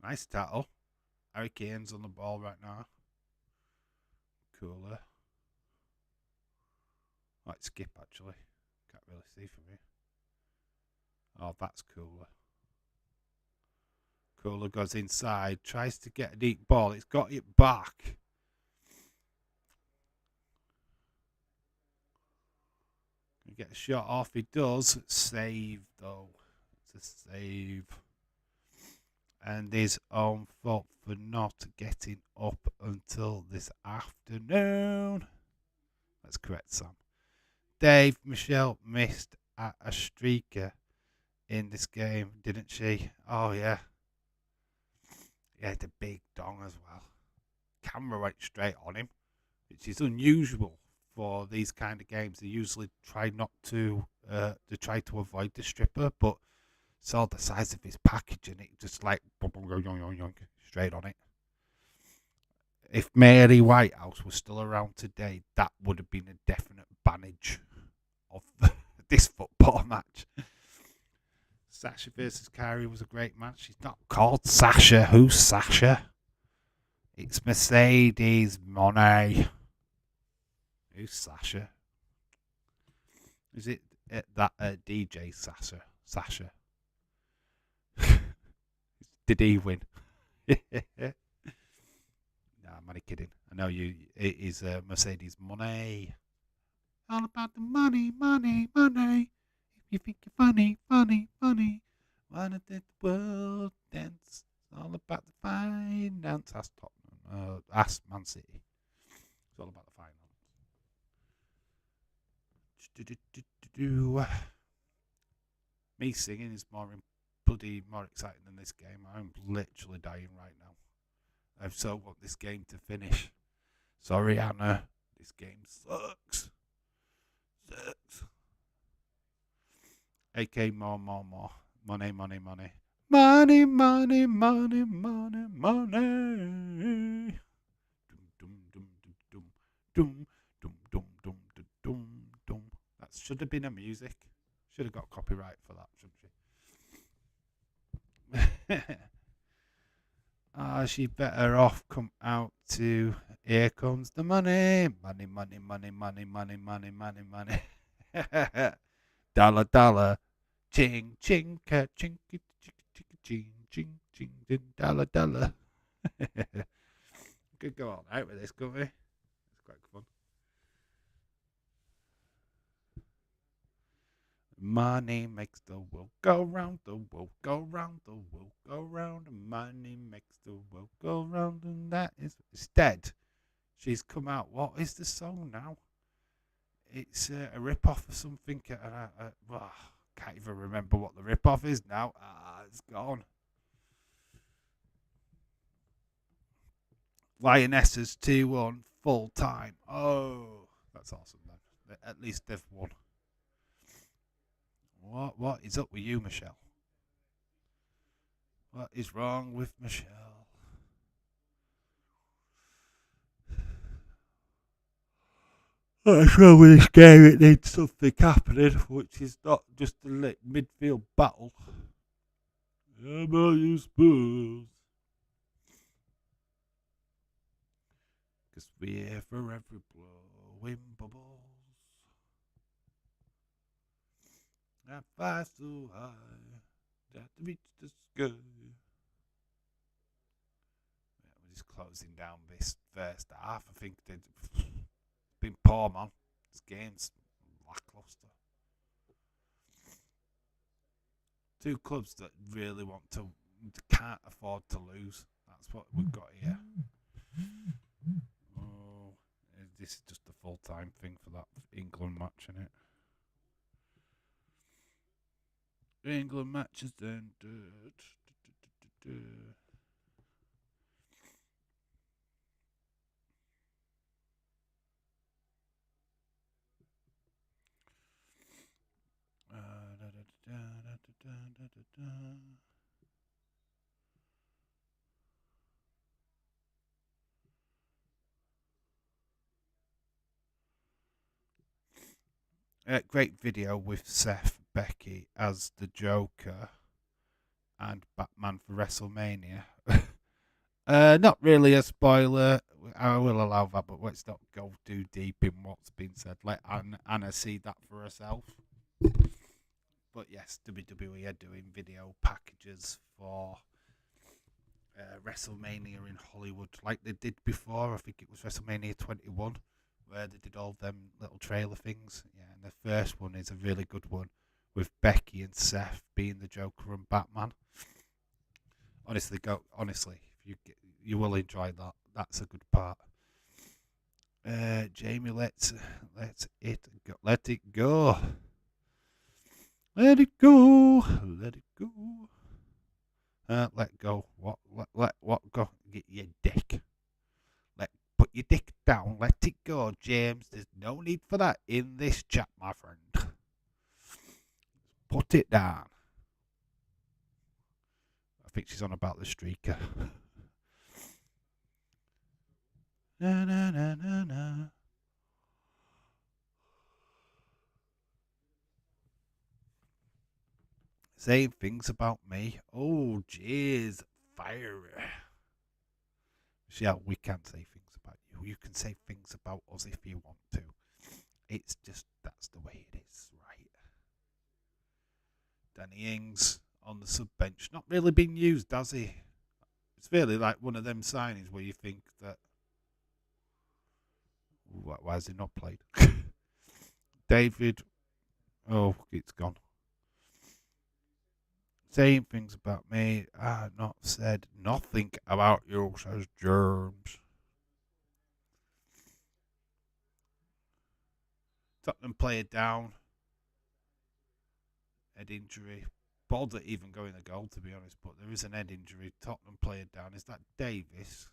Nice tackle. Harry Kane's on the ball right now. Cooler. Might skip actually. Can't really see from here. Oh, that's Cooler. Cooler goes inside, tries to get a deep ball. It's got it back. Can get a shot off. He does. Save though. It's to save. And his own fault for not getting up until this afternoon. That's correct, Sam. Dave, Michelle missed a streaker in this game, didn't she? Oh, yeah. He had a big dong as well. Camera went straight on him, which is unusual for these kind of games. They usually try not to, they try to avoid the stripper, but saw the size of his package and it just like straight on it. If Mary Whitehouse was still around today, that would have been a definite bannage of this football match. Sasha versus Kyrie was a great match. She's not called Sasha. Who's Sasha? It's Mercedes Moné. Who's Sasha? Is it that DJ Sasha? Sasha. Did he win? Nah, I'm only kidding. I know you. It is Mercedes Moné. All about the money, money, money. If you think you're funny, funny, funny. Wanna let the world dance. It's all about the finance. Ask Tottenham. Ask Man City. It's all about the finance. Me singing is more exciting than this game. I'm literally dying right now. I so want this game to finish. Sorry, Anna. This game sucks. AK more. Money. Money. Money. That should have been a music. Should have got copyright for that, shouldn't she? She better off come out to Here Comes the Money. Money. Dollar. Ching, ka, chinky, ching, dollar. Could go all out with this, couldn't we? It's quite fun. Money makes the world go round, the world go round, the world go round. Money makes the world go round, and that is instead. She's come out. What is the song now? It's a rip-off of something, and I can't even remember what the rip-off is now. It's gone. Lionesses 2-1 full time. Oh, that's awesome then. At least they've won. What is up with you, Michelle? What is wrong with Michelle? What's wrong with this game? It needs something happening, which is not just a midfield battle. How about you, Spurs? Because we're forever blowing bubbles. I fly so high that to reach the sky. Yeah, we're just closing down this first half. I think they've been poor, man. This game's lackluster. Two clubs that really can't afford to lose. That's what we've got here. Oh, this is just a full-time thing for that England match, isn't it? England matches ended. Great video with Seth, Becky as the Joker and Batman for WrestleMania. Not really a spoiler. I will allow that, but let's not go too deep in what's been said. Let Anna see that for herself. But yes, WWE are doing video packages for WrestleMania in Hollywood, like they did before. I think it was WrestleMania 21, where they did all them little trailer things. Yeah, and the first one is a really good one, with Becky and Seth being the Joker and Batman. Honestly, if you will enjoy that. That's a good part. Jamie, let it go, let it go, let it go. Let go. What go? Get your dick. Put your dick down. Let it go, James. There's no need for that in this chat, my friend. Put it down. I think she's on about the streaker. Na na na na na. Saying things about me. Oh, jeez, fire. See how we can't say things about you. You can say things about us if you want to. It's just that's the way it is, right? Danny Ings on the sub bench, not really been used, does he? It's really like one of them signings where you think that why has he not played? David, oh, it's gone. Saying things about me. Not said nothing about you, says Germs. Tottenham player down. Head injury. Balder even going a goal, to be honest, but there is an head injury. Tottenham player down. Is that Davis?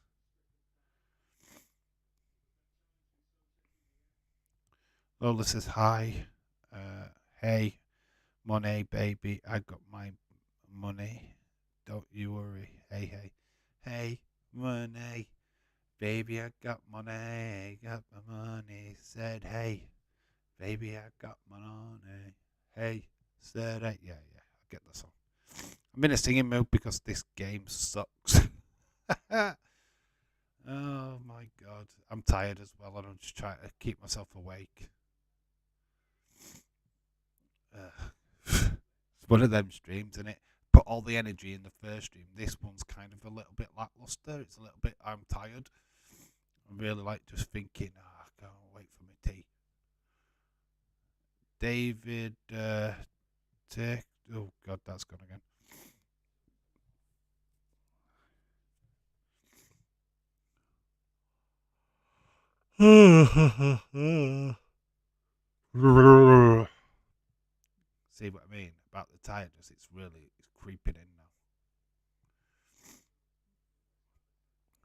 Lola says hi. Hey, money, baby. I got my money. Don't you worry. Hey. Hey, money. Baby, I got money. Got my money. Said hey. Baby, I got my money. Hey, said hey. Yeah. I get the song. I'm in a singing mood because this game sucks. Oh my god. I'm tired as well and I'm just trying to keep myself awake. It's one of them streams, isn't it? Put all the energy in the first stream. This one's kind of a little bit lackluster. It's a little bit, I'm tired. I'm really like just thinking, I can't wait for my tea. David, take. Oh god, that's gone again. See what I mean about the tiredness? It's creeping in now.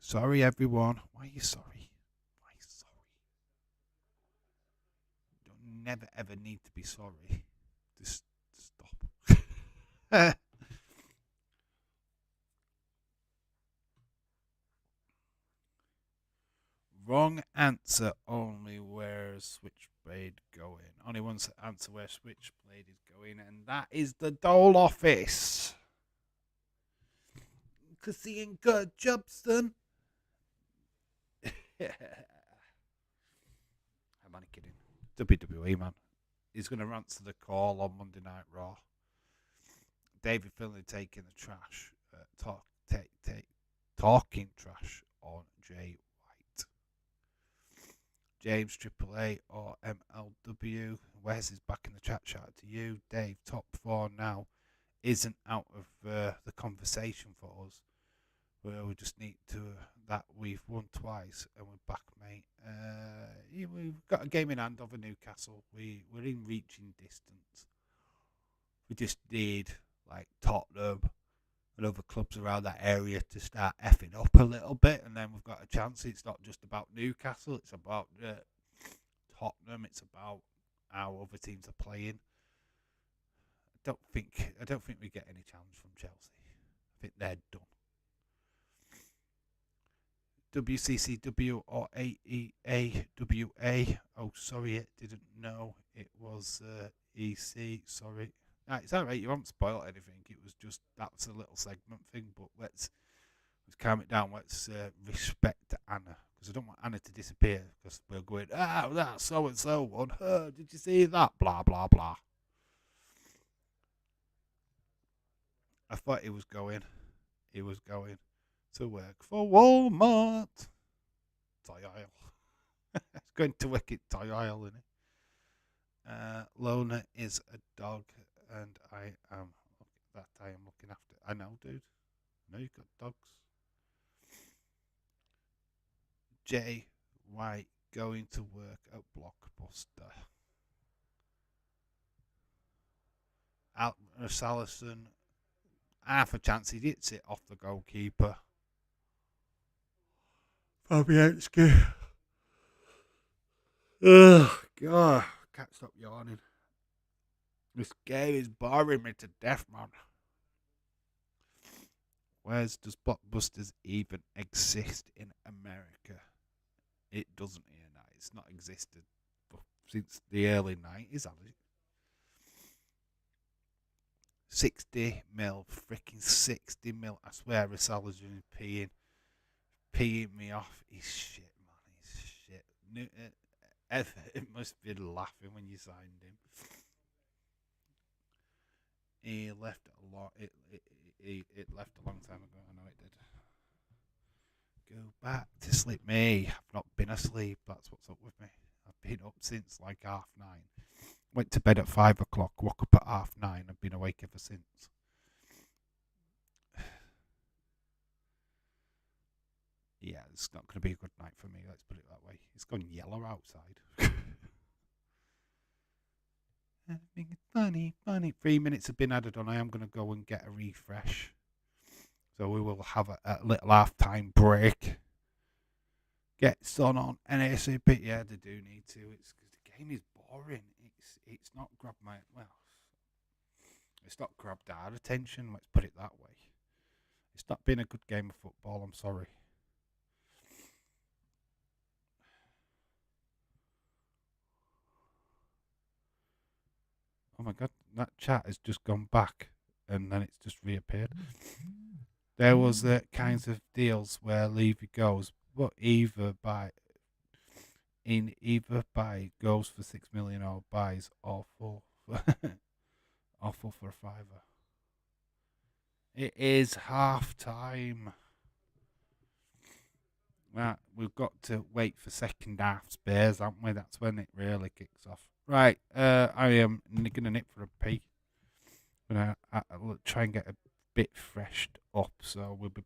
Sorry, everyone. Why are you sorry? Why are you sorry? You don't never ever need to be sorry. Just stop. Wrong answer. Only where switchblade going. Only one answer where switchblade is going, and that is the Dole office. Cussy and good job, son. I'm only kidding. WWE, man. He's going to answer the call on Monday Night Raw. David Finlay taking the trash. Talking trash on Jay White. James AAA or MLW. Wes is back in the chat. Shout out to you. Dave, top 4 now. Isn't out of the conversation for us. We just need to that we've won twice and we're back, mate. We've got a game in hand over Newcastle. We're in reaching distance. We just need like Tottenham and other clubs around that area to start effing up a little bit, and then we've got a chance. It's not just about Newcastle; it's about Tottenham. It's about how other teams are playing. I don't think we get any challenge from Chelsea. I think they're done. WCCW or AEAWA. Oh, sorry, it didn't know it was EC. Sorry. Nah, it's alright, you haven't spoiled anything. It was just, that's a little segment thing, but let's calm it down. Let's respect Anna, because I don't want Anna to disappear, because we're going, that's so-and-so one. Did you see that? Blah, blah, blah. I thought he was going to work for Walmart. Toy aisle. It's going to work at Toy aisle, isn't it? Lona is a dog. and I am looking after. I know, dude. I know you've got dogs. Jay White going to work at Blockbuster. Salison, half a chance he hits it off the goalkeeper. Fabianski. Ugh, God, can't stop yawning. This game is boring me to death, man. Where's does Blockbusters even exist in America? It doesn't here now. It's not existed since the early 90s, has it? 60 mil, freaking 60 mil. I swear Risala's peeing me off. He's shit, man. He's shit. It must have been laughing when you signed him. He left a lot. It left a long time ago. I know it did. Go back to sleep, me. I've not been asleep. That's what's up with me. I've been up since like 9:30. Went to bed at 5 o'clock. Woke up at 9:30. I've been awake ever since. Yeah, it's not going to be a good night for me. Let's put it that way. It's gone yellow outside. Funny, funny. 3 minutes have been added on. I am going to go and get a refresh. So we will have a little half-time break. Get Son on NASAP. Yeah, they do need to. It's because the game is boring. It's not grabbed it's not grabbed our attention. Let's put it that way. It's not been a good game of football. I'm sorry. Oh my god, that chat has just gone back and then it's just reappeared. There was kinds of deals where Levy goes, but either by goes for 6 million or buys awful awful for a fiver. It is half time. Right, we've got to wait for second half spares, haven't we? That's when it really kicks off. Right, I am going to nip for a pee. I'm going to try and get a bit freshed up, so we'll be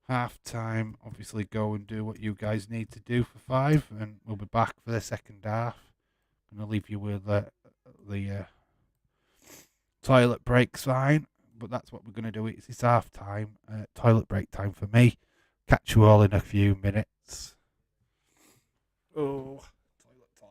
half time. Obviously, go and do what you guys need to do for 5, and we'll be back for the second half. I'm going to leave you with the toilet break sign, but that's what we're going to do. It's half time, toilet break time for me. Catch you all in a few minutes. Oh, toilet time.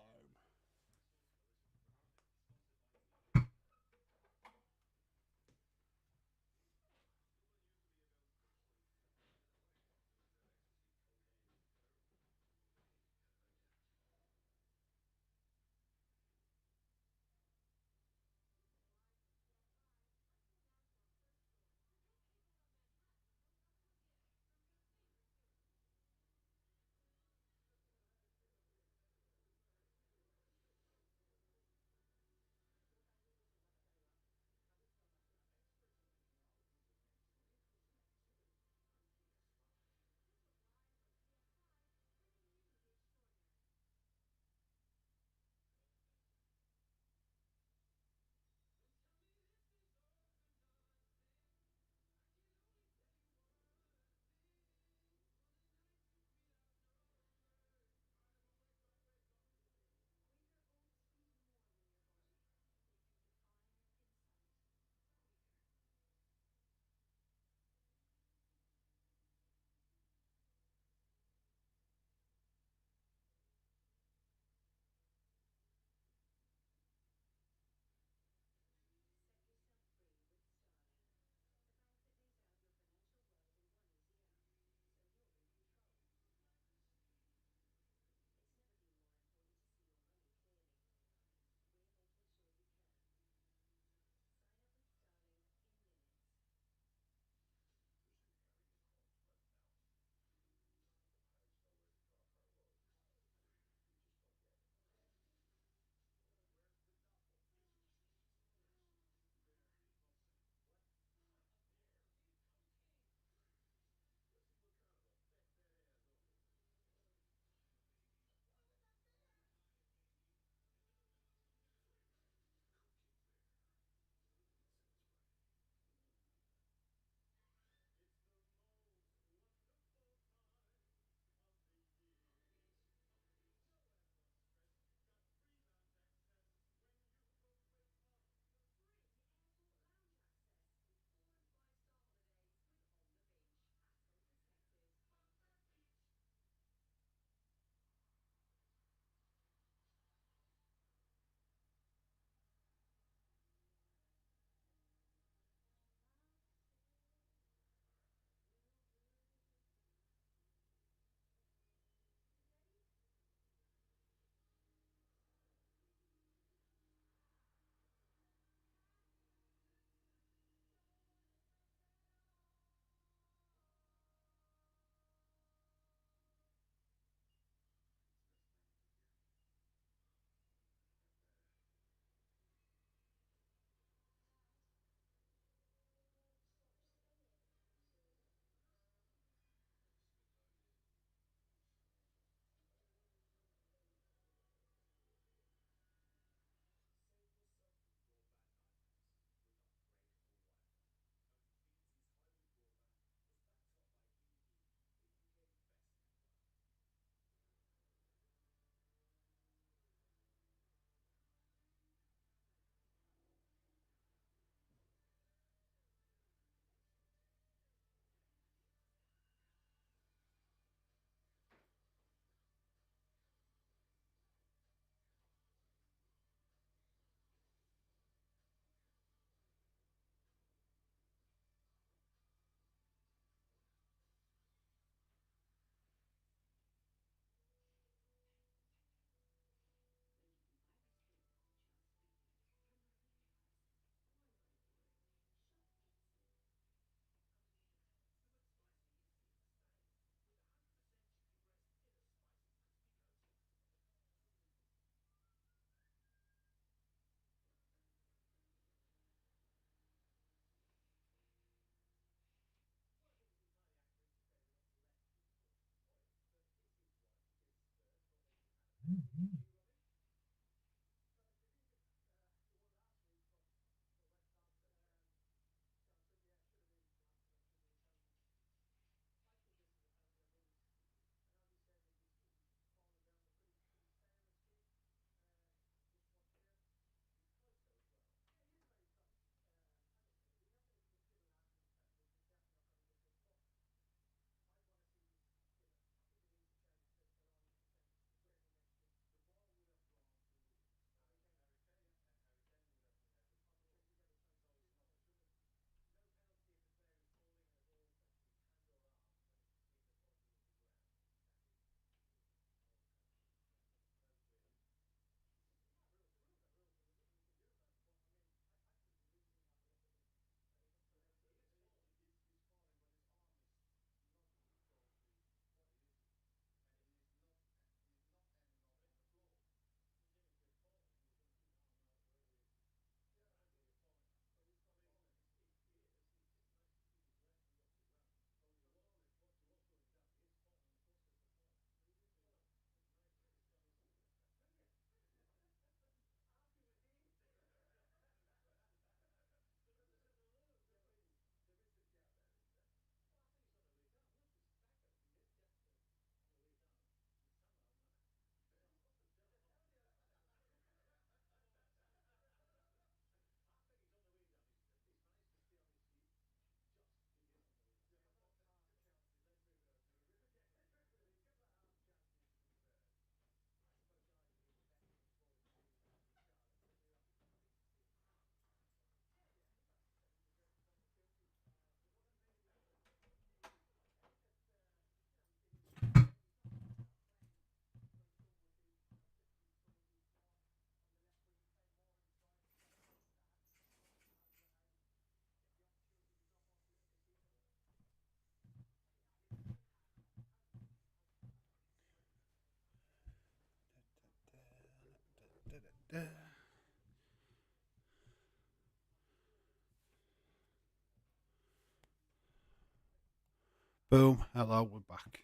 Boom. Hello, we're back.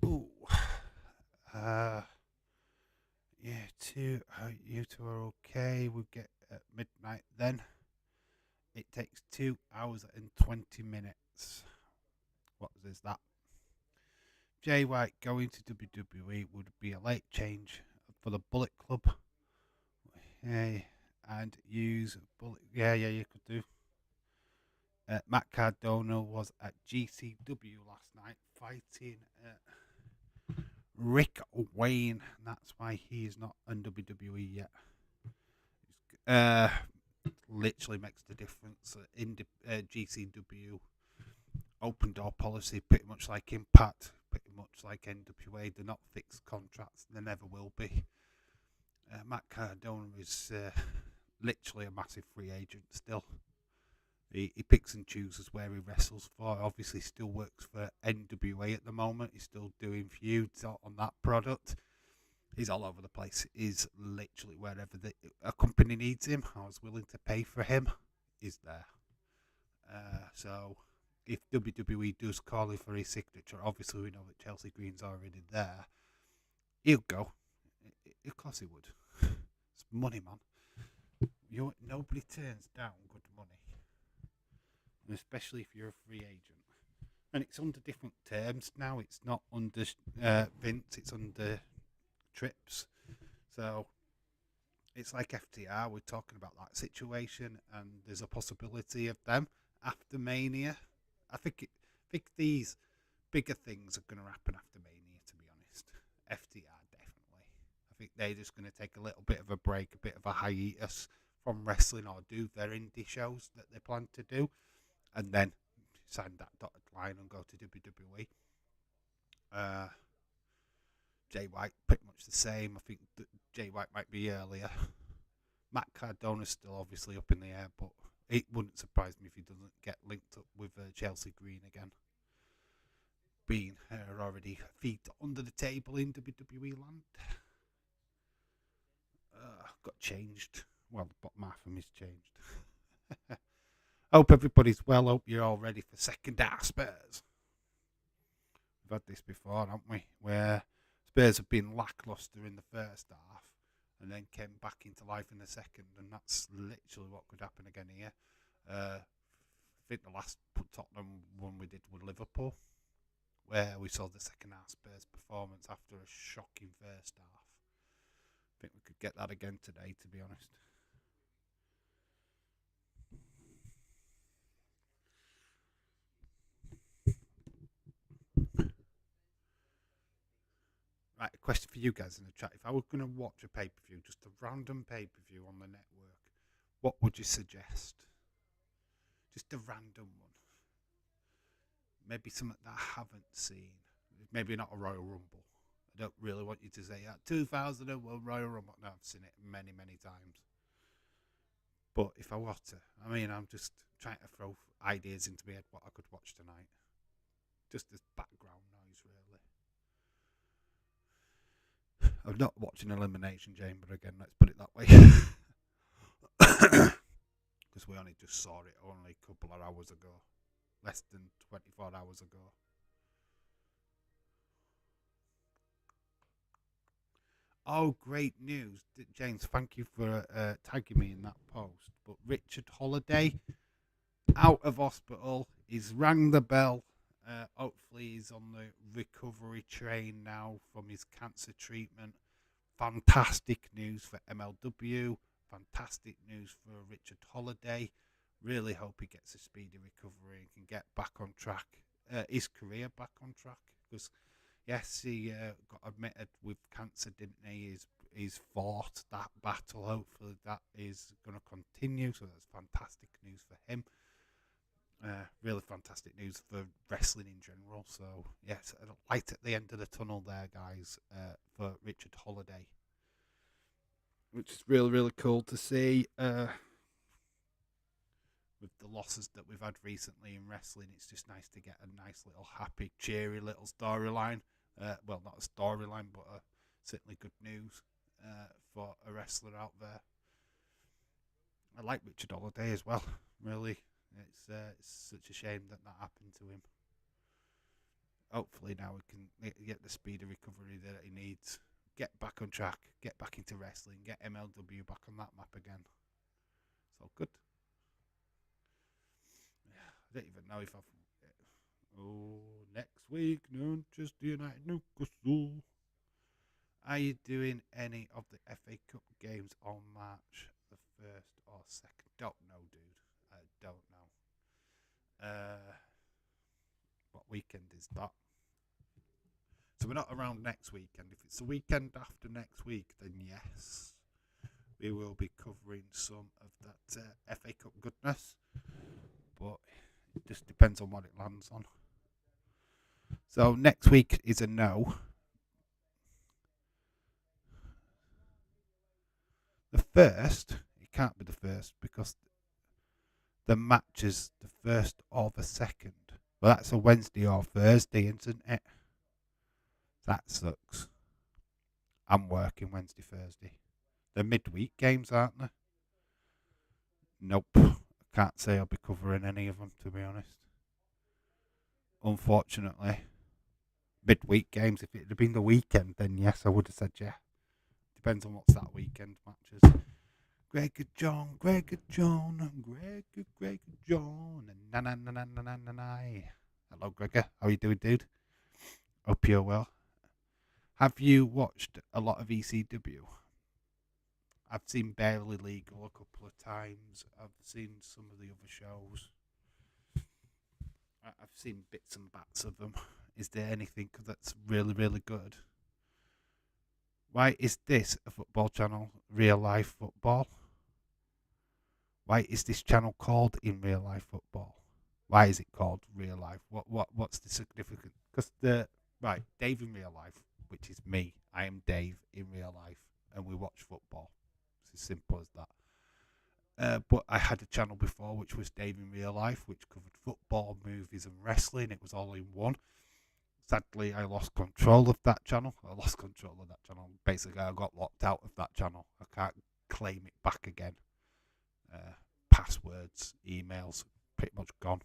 Ooh. Uh, yeah, you two are okay. We get at midnight then. It takes 2 hours and 20 minutes. What is that? Jay White going to WWE would be a late change for the Bullet Club. Yeah, and use Bullet. Yeah, you could do. Matt Cardona was at GCW last night fighting Rick Wayne. That's why he is not on WWE yet. Uh, Literally makes the difference. In GCW, open door policy, pretty much like Impact, pretty much like NWA. They're not fixed contracts. They never will be. Matt Cardona is literally a massive free agent still. He picks and chooses where he wrestles for. Obviously, still works for NWA at the moment. He's still doing feuds on that product. He's all over the place. He's literally wherever a company needs him. I was willing to pay for him. He's there. So if WWE does call him for his signature, obviously we know that Chelsea Green's already there. He'll go. Of course he would. It's money, man. Nobody turns down good money, and especially if you're a free agent. And it's under different terms now. It's not under Vince. It's under Trips. So it's like FTR. We're talking about that situation, and there's a possibility of them after Mania. I think these bigger things are going to happen after Mania. To be honest, FTR definitely. I think they're just going to take a little bit of a break, a bit of a hiatus from wrestling, or do their indie shows that they plan to do, and then sign that dotted line and go to WWE. Uh, Jay White, pretty much the same. I think that Jay White might be earlier. Matt Cardona's still obviously up in the air, but it wouldn't surprise me if he doesn't get linked up with Chelsea Green again. Being already feet under the table in WWE land. Got changed. Well, the bottom half of me's changed. Hope everybody's well. Hope you're all ready for second half Spurs. We've had this before, haven't we? Where Spurs have been lacklustre in the first half and then came back into life in the second, and that's literally what could happen again here. I think the last Tottenham one we did with Liverpool, where we saw the second half Spurs performance after a shocking first half. I think we could get that again today, to be honest. Right, a question for you guys in the chat. If I were going to watch a pay-per-view, just a random pay-per-view on the network, what would you suggest? Just a random one. Maybe something that I haven't seen. Maybe not a Royal Rumble. I don't really want you to say that. 2001 Royal Rumble. No, I've seen it many, many times. But if I were to, I'm just trying to throw ideas into my head what I could watch tonight. Just as background noise, really. I'm not watching Elimination Chamber again, let's put it that way. Because we only just saw it only a couple of hours ago. Less than 24 hours ago. Oh, great news. James, thank you for tagging me in that post. But Richard Holiday, out of hospital. He's rang the bell. Hopefully he's on the recovery train now from his cancer treatment. Fantastic news for MLW. Fantastic news for Richard Holiday. Really hope he gets a speedy recovery and can get back on track. His career back on track. Because, yes, he got admitted with cancer, didn't he? He's fought that battle. Hopefully that is going to continue. So that's fantastic news for him. Really fantastic news for wrestling in general. So, yes, a light at the end of the tunnel there, guys, for Richard Holiday. Which is really, really cool to see. With the losses that we've had recently in wrestling, it's just nice to get a nice little happy, cheery little storyline. Well, not a storyline, but certainly good news for a wrestler out there. I like Richard Holiday as well, really. It's such a shame that happened to him. Hopefully now we can get the speed of recovery that he needs. Get back on track, get back into wrestling, get MLW back on that map again. It's all good. I don't even know if I've... next week, Manchester United, Newcastle. Are you doing any of the FA Cup games on March the 1st or 2nd? Don't know, dude. I don't know. What weekend is that? So we're not around next weekend. If it's the weekend after next week, then yes, we will be covering some of that FA Cup goodness. But it just depends on what it lands on. So next week is a no. The first, it can't be the first because the match is the first or the second. Well, that's a Wednesday or Thursday, isn't it? That sucks. I'm working Wednesday, Thursday. They're midweek games, aren't they? Nope. I can't say I'll be covering any of them, to be honest. Unfortunately. Midweek games, if it had been the weekend, then yes, I would have said yeah. Depends on what's that weekend matches. Gregor John. Hello, Gregor. How are you doing, dude? Hope you're well. Have you watched a lot of ECW? I've seen Barely Legal a couple of times. I've seen some of the other shows. I've seen bits and bats of them. Is there anything that's really, really good? Why is this a football channel? Real life football? Why is this channel called In Real Life Football? Why is it called Real Life? What's the significance? Because Dave in Real Life, which is me. I am Dave in real life, and we watch football. It's as simple as that. But I had a channel before, which was Dave in Real Life, which covered football, movies, and wrestling. It was all in one. Sadly, I lost control of that channel. Basically, I got locked out of that channel. I can't claim it back again. Passwords, emails, pretty much gone.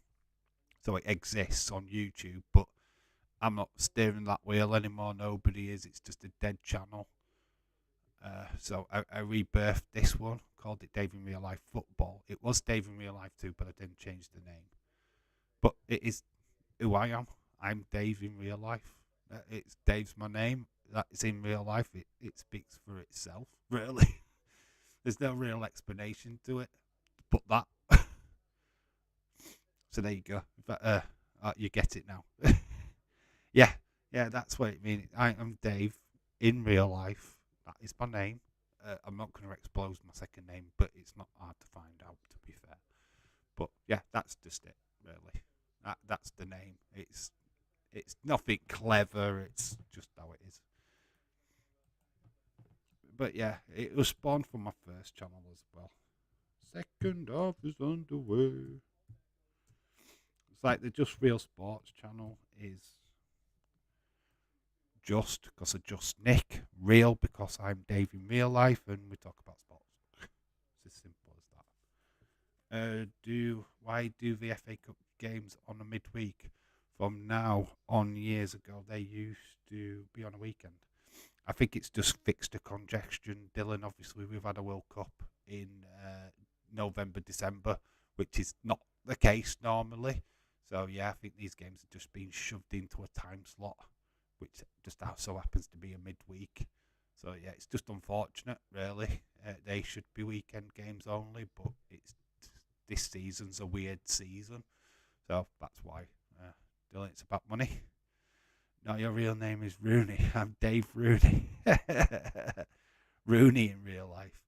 So it exists on YouTube, but I'm not steering that wheel anymore. Nobody is. It's just a dead channel. So I rebirthed this one, called it Dave in Real Life Football. It was Dave in Real Life too, but I didn't change the name. But it is who I am. I'm Dave in real life. It's Dave's my name. That is in real life. It speaks for itself, really. There's no real explanation to it, but that. So there you go. You get it now. yeah, yeah, that's what it means. I am Dave in real life. That is my name. I'm not going to expose my second name, but it's not hard to find out, to be fair. But yeah, that's just it, really. That's the name. It's nothing clever. It's just how it is. But yeah, it was spawned from my first channel as well. Second half is underway. It's like the Just Real Sports channel is just because of Just Nick, real because I'm Dave in real life, and we talk about sports. It's as simple as that. Why do the FA Cup games on a midweek? From now on, years ago, they used to be on a weekend. I think it's just fixed to congestion. Dylan, obviously, we've had a World Cup in November, December, which is not the case normally. So, yeah, I think these games are just being shoved into a time slot, which just so happens to be a midweek. So, yeah, it's just unfortunate, really. They should be weekend games only, but this season's a weird season. So, that's why. Dylan, it's about money. No, your real name is Rooney. I'm Dave Rooney. Rooney in real life.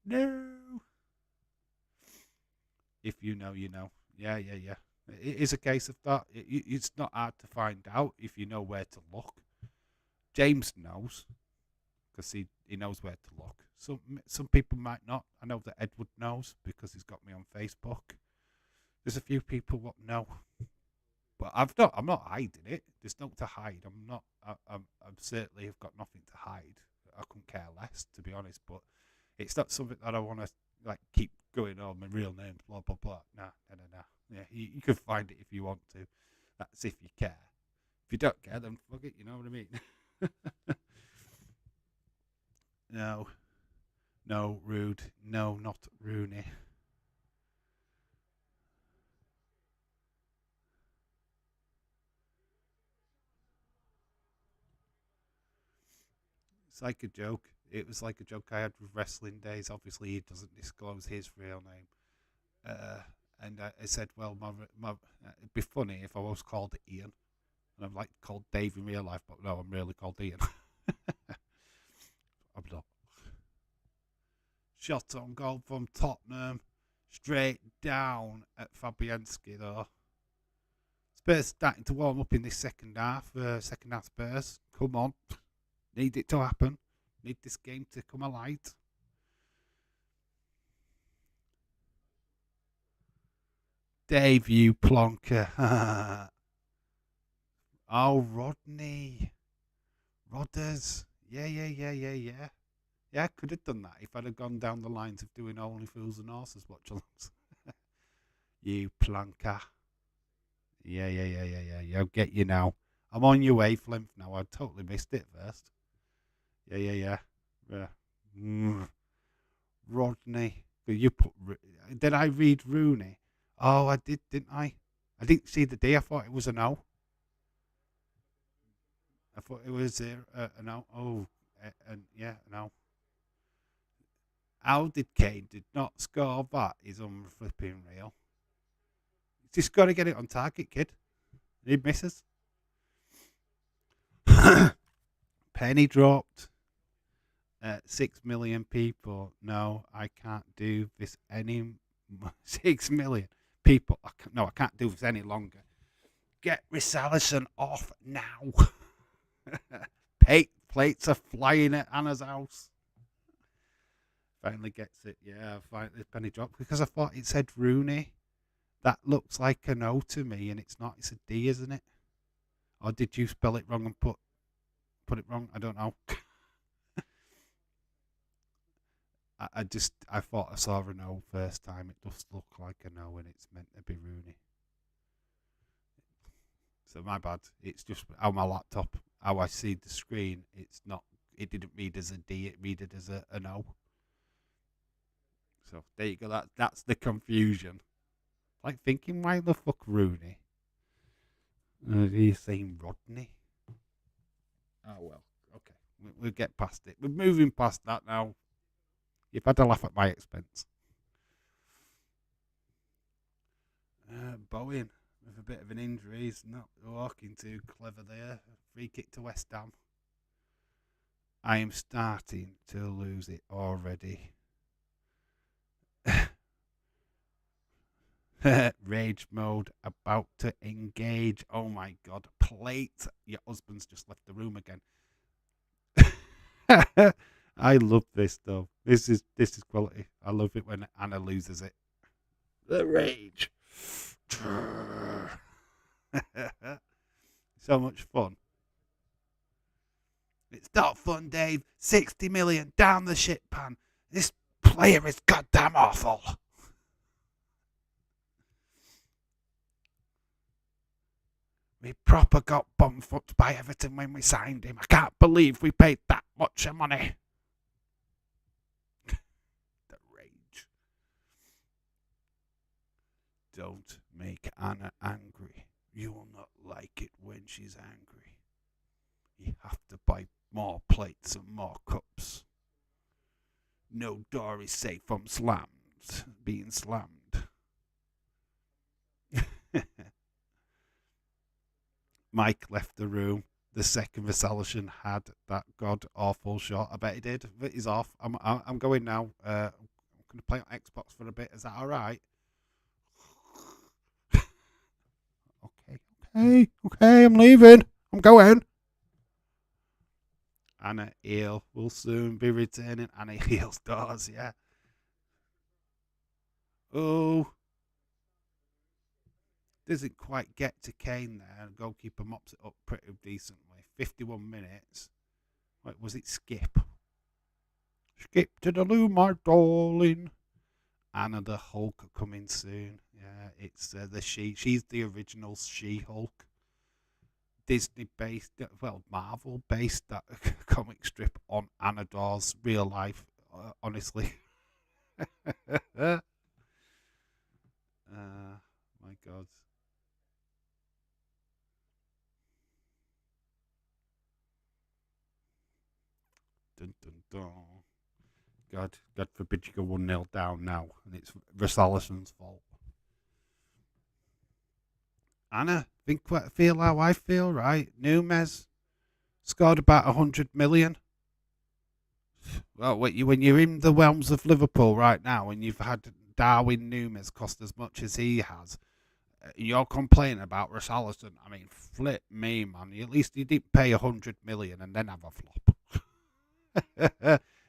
No. If you know, you know. Yeah. It is a case of that. It's not hard to find out if you know where to look. James knows because he knows where to look. Some people might not. I know that Edward knows because he's got me on Facebook. There's a few people that know. But I'm not hiding it. There's nothing to hide. I'm certainly have got nothing to hide. I couldn't care less, to be honest. But it's not something that I want to like keep going on. My real name's blah blah blah. Nah. Yeah, you can find it if you want to. That's if you care. If you don't care, then fuck it. You know what I mean? No, rude. No, not Rooney. It's like a joke. It was like a joke I had with Wrestling Days. Obviously, he doesn't disclose his real name. And I said, well, it'd be funny if I was called Ian. And I'm like called Dave in real life, but no, I'm really called Ian. I'm not. Shot on goal from Tottenham. Straight down at Fabianski, though. Spurs starting to warm up in this second half. Second half Spurs. Come on. Need it to happen. Need this game to come alive. Dave, you plonker. Oh, Rodney. Rodders. Yeah. Yeah, I could have done that if I'd have gone down the lines of doing Only Fools and Horses watch alongs. You plonker. Yeah. I'll get you now. I'm on your wavelength now. I totally missed it first. Yeah. Rodney. You put. Did I read Rooney? Oh, I did, didn't I? I didn't see the D. I thought it was a no. I thought it was a no. Oh, and yeah, no. How did Kane did not score that is unflipping real. Just got to get it on target, kid. He misses. Penny dropped. 6 million people. No, I can't do this any. 6 million people. I can't do this any longer. Get Richarlison off now. Plates are flying at Anna's house. Finally gets it. Yeah, finally penny dropped because I thought it said Rooney. That looks like an O to me, and it's not. It's a D, isn't it? Or did you spell it wrong and put it wrong? I don't know. I thought I saw an O first time. It does look like an O, and it's meant to be Rooney. So my bad. It's just on my laptop, how I see the screen. It's not. It didn't read as a D. It read it as an O. So there you go. That's the confusion. Like thinking, why the fuck Rooney? He's saying Rodney. Oh well. Okay, we'll get past it. We're moving past that now. You've had a laugh at my expense. Bowen with a bit of an injury. He's not walking too clever there. Free kick to West Ham. I am starting to lose it already. Rage mode about to engage. Oh my god. Plate. Your husband's just left the room again. I love this though. This is quality. I love it when Anna loses it. The rage. So much fun. It's not fun, Dave. 60 million down the shit pan. This player is goddamn awful. We proper got bum-fucked by Everton when we signed him. I can't believe we paid that much money. The rage. Don't make Anna angry. You will not like it when she's angry. You have to buy more plates and more cups. No door is safe from being slammed. Mike left the room. The second Richarlison had that god awful shot. I bet he did. But he's off. I'm going now. I'm going to play on Xbox for a bit. Is that all right? Okay. I'm leaving. I'm going. Anna Eel will soon be returning. Anna Eel's doors, yeah. Oh. Doesn't quite get to Kane there. The goalkeeper mops it up pretty decently. 51 minutes. Wait, was it Skip? Skip to the loo, my darling. Anna the Hulk coming soon. Yeah, it's the she. She's the original She-Hulk. Disney-based, well, Marvel-based that comic strip on Anna Dawes' real life. Honestly. My God. Dun, dun, dun. God forbid you go 1-0 down now, and it's Richarlison's fault. Anna, feel how I feel, right? Nunes scored about 100 million. Well, when you're in the realms of Liverpool right now, and you've had Darwin Nunes cost as much as he has, you're complaining about Richarlison. I mean, flip me, man. At least you didn't pay 100 million and then have a flop.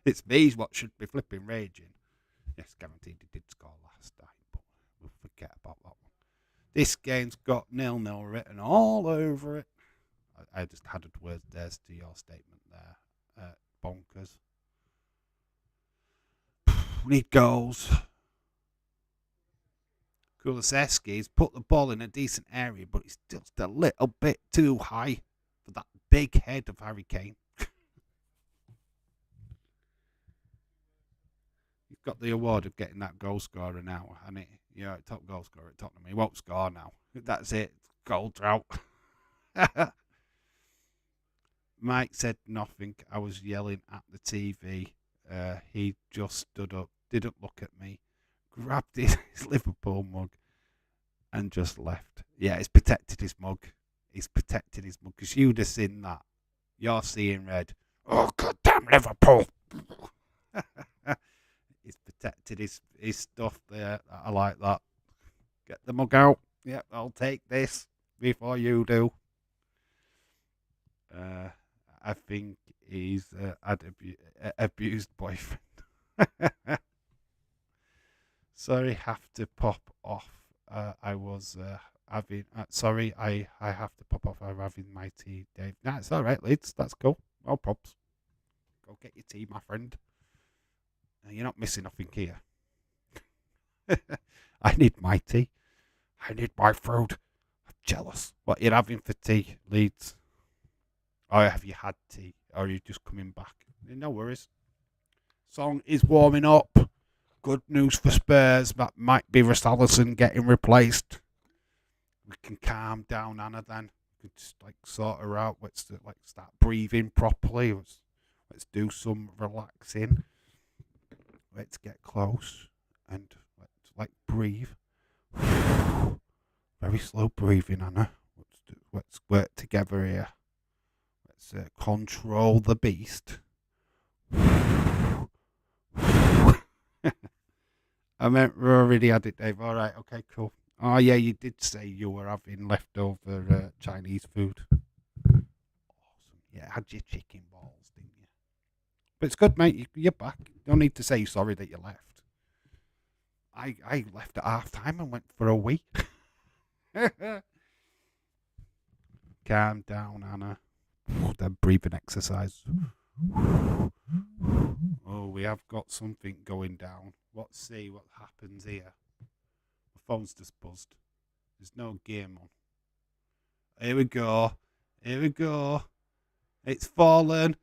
It's me what should be flipping raging. Yes, guaranteed he did score last time, but we'll forget about that one. This game's got 0-0 written all over it. I just added words there to your statement there. Bonkers. We need goals. Kulusevski's put the ball in a decent area, but it's just a little bit too high for that big head of Harry Kane. He's got the award of getting that goal scorer now, and top goal scorer at Tottenham. He won't score now. That's it. Goal drought. Mike said nothing. I was yelling at the TV. He just stood up, didn't look at me, grabbed his Liverpool mug, and just left. Yeah, he's protected his mug. Because you'd have seen that. You're seeing red. Oh, goddamn Liverpool. He's protected his stuff there. I like that. Get the mug out. Yep, I'll take this before you do. I think he's had abused boyfriend. Sorry, have to pop off. I was having. Sorry, I have to pop off. I'm having my tea, Dave. Nah, it's all right, Leeds. That's cool. No props. Go get your tea, my friend. You're not missing nothing here. I need my tea. I need my food. Jealous. What you're having for tea, Leeds? Or have you had tea? Or are you just coming back? No worries. Song is warming up. Good news for Spurs. That might be Richarlison getting replaced. We can calm down Anna then. We can just sort her out. Let's start breathing properly. Let's do some relaxing. Let's get close and let's breathe. Very slow breathing, Anna. Let's work together here. Let's control the beast. I meant we already had it, Dave. All right, okay, cool. Oh, yeah, you did say you were having leftover Chinese food. Awesome. Yeah, had your chicken balls, didn't you? But it's good, mate. You're back. You don't need to say sorry that you left. I left at half time and went for a wee. Calm down, Anna. That breathing exercise. Oh, we have got something going down. Let's see what happens here. My phone's just buzzed. There's no game on. Here we go. Here we go. It's fallen.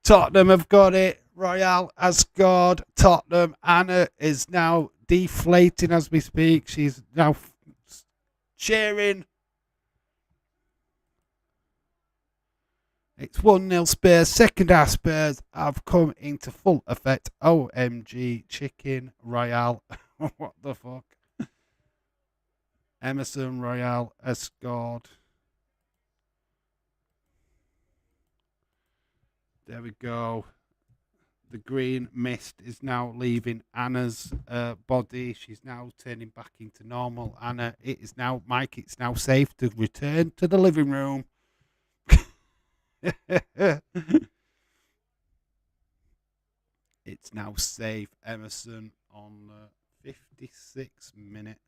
Tottenham have got it. Royale has scored. Tottenham. Anna is now deflating as we speak. She's now cheering. It's 1-0 Spurs. Second half Spurs have come into full effect. OMG. Chicken Royale. What the fuck? Emerson Royale has scored. There we go. The green mist is now leaving Anna's body. She's now turning back into normal. Anna, it is now, Mike, it's now safe to return to the living room. It's now safe. Emerson on the 56th minute.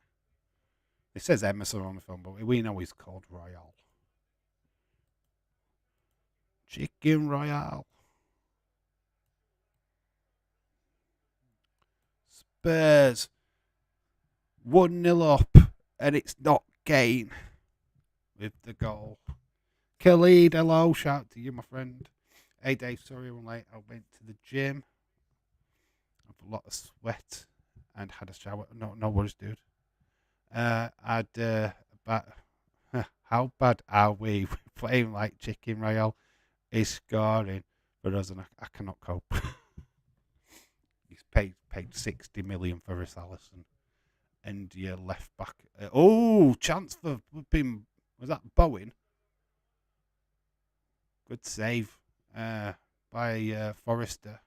It says Emerson on the phone, but we know he's called Royale. Chicken Royale. Spurs 1-0 up, and it's not Kane with the goal. Khalid, hello, shout to you, my friend. Hey Dave, sorry I'm late. I went to the gym. I've a lot of sweat and had a shower. No worries, dude. How bad are we? We're playing like Chicken Royale is scoring for us, and I cannot cope. He's paid 60 million for Richarlison, and your left back. Chance for being, was that Bowen? Good save by Forrester.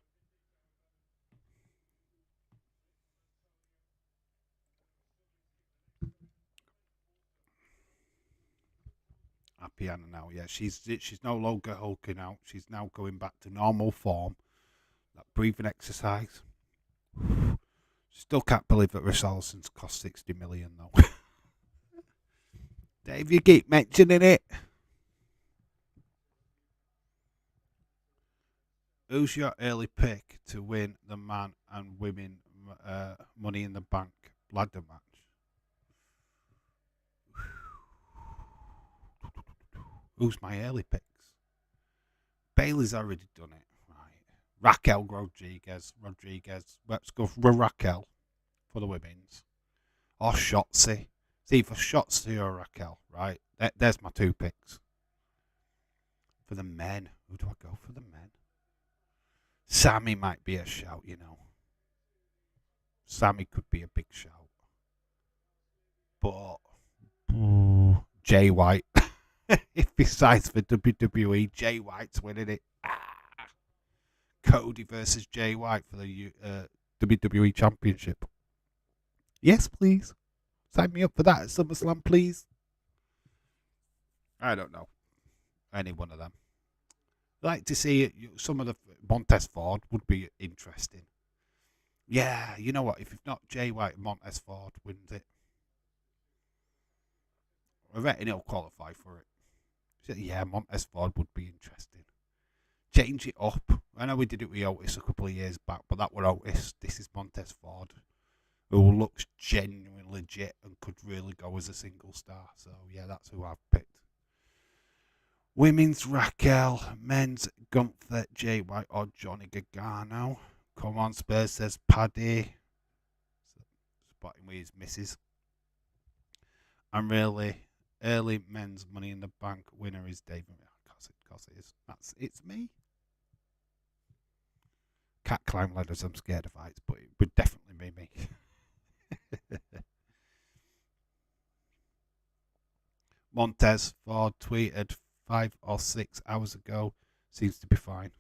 Happy Anna now, yeah. She's no longer hulking out. She's now going back to normal form. That breathing exercise. Still can't believe that Richarlison's cost 60 million though. Dave, you keep mentioning it. Who's your early pick to win the man and women Money in the Bank ladder match? Who's my early picks? Bailey's already done it. Right. Raquel Rodriguez. Let's go for Raquel for the women's. Or Shotzi. It's either Shotzi or Raquel, right? There's my two picks. For the men, who do I go for the men? Sammy might be a shout, you know. Sammy could be a big shout. But Jay White. If he signs for WWE, Jay White's winning it. Cody versus Jay White for the WWE Championship. Yes, please. Sign me up for that at SummerSlam, please. I don't know. Any one of them. I'd like to see some of the Montez Ford would be interesting. Yeah, you know what? If it's not Jay White, Montez Ford wins it. I reckon he'll qualify for it. Yeah, Montez Ford would be interesting. Change it up. I know we did it with Otis a couple of years back, but that were Otis. This is Montez Ford. who looks genuine legit and could really go as a single star. So yeah, that's who I've picked. Women's Raquel, men's Gunther, Jay White or Johnny Gargano. Come on, Spurs, says Paddy. Spotting with his misses. And really, early men's Money in the Bank winner is David. Of course it is. It's me. Can't climb ladders, I'm scared of heights, but it would definitely be me. Montez Ford tweeted 5 or 6 hours ago. Seems to be fine.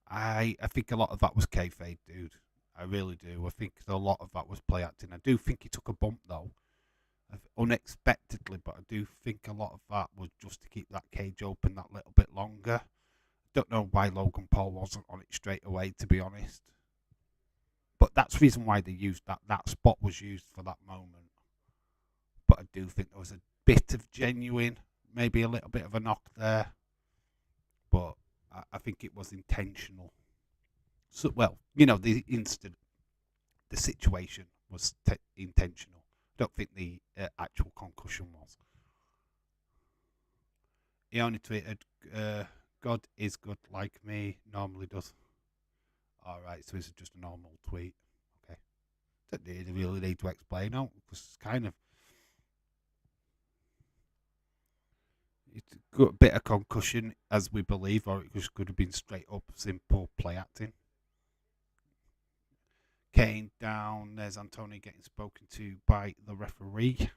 I think a lot of that was kayfabe, dude. I really do. I think a lot of that was play acting. I do think he took a bump though, unexpectedly, but I do think a lot of that was just to keep that cage open that little bit longer. Don't know why Logan Paul wasn't on it straight away, to be honest. But that's the reason why they used that. That spot was used for that moment. But I do think there was a bit of genuine, maybe a little bit of a knock there. But I think it was intentional. So, well, the situation was intentional. I don't think the actual concussion was. He only tweeted, God is good like me normally does. Alright, so it's just a normal tweet. Okay. Don't really need to explain out, because it's kind of... It's got a bit of concussion, as we believe, or it just could have been straight up simple play acting. Kane down. There's Antonio getting spoken to by the referee.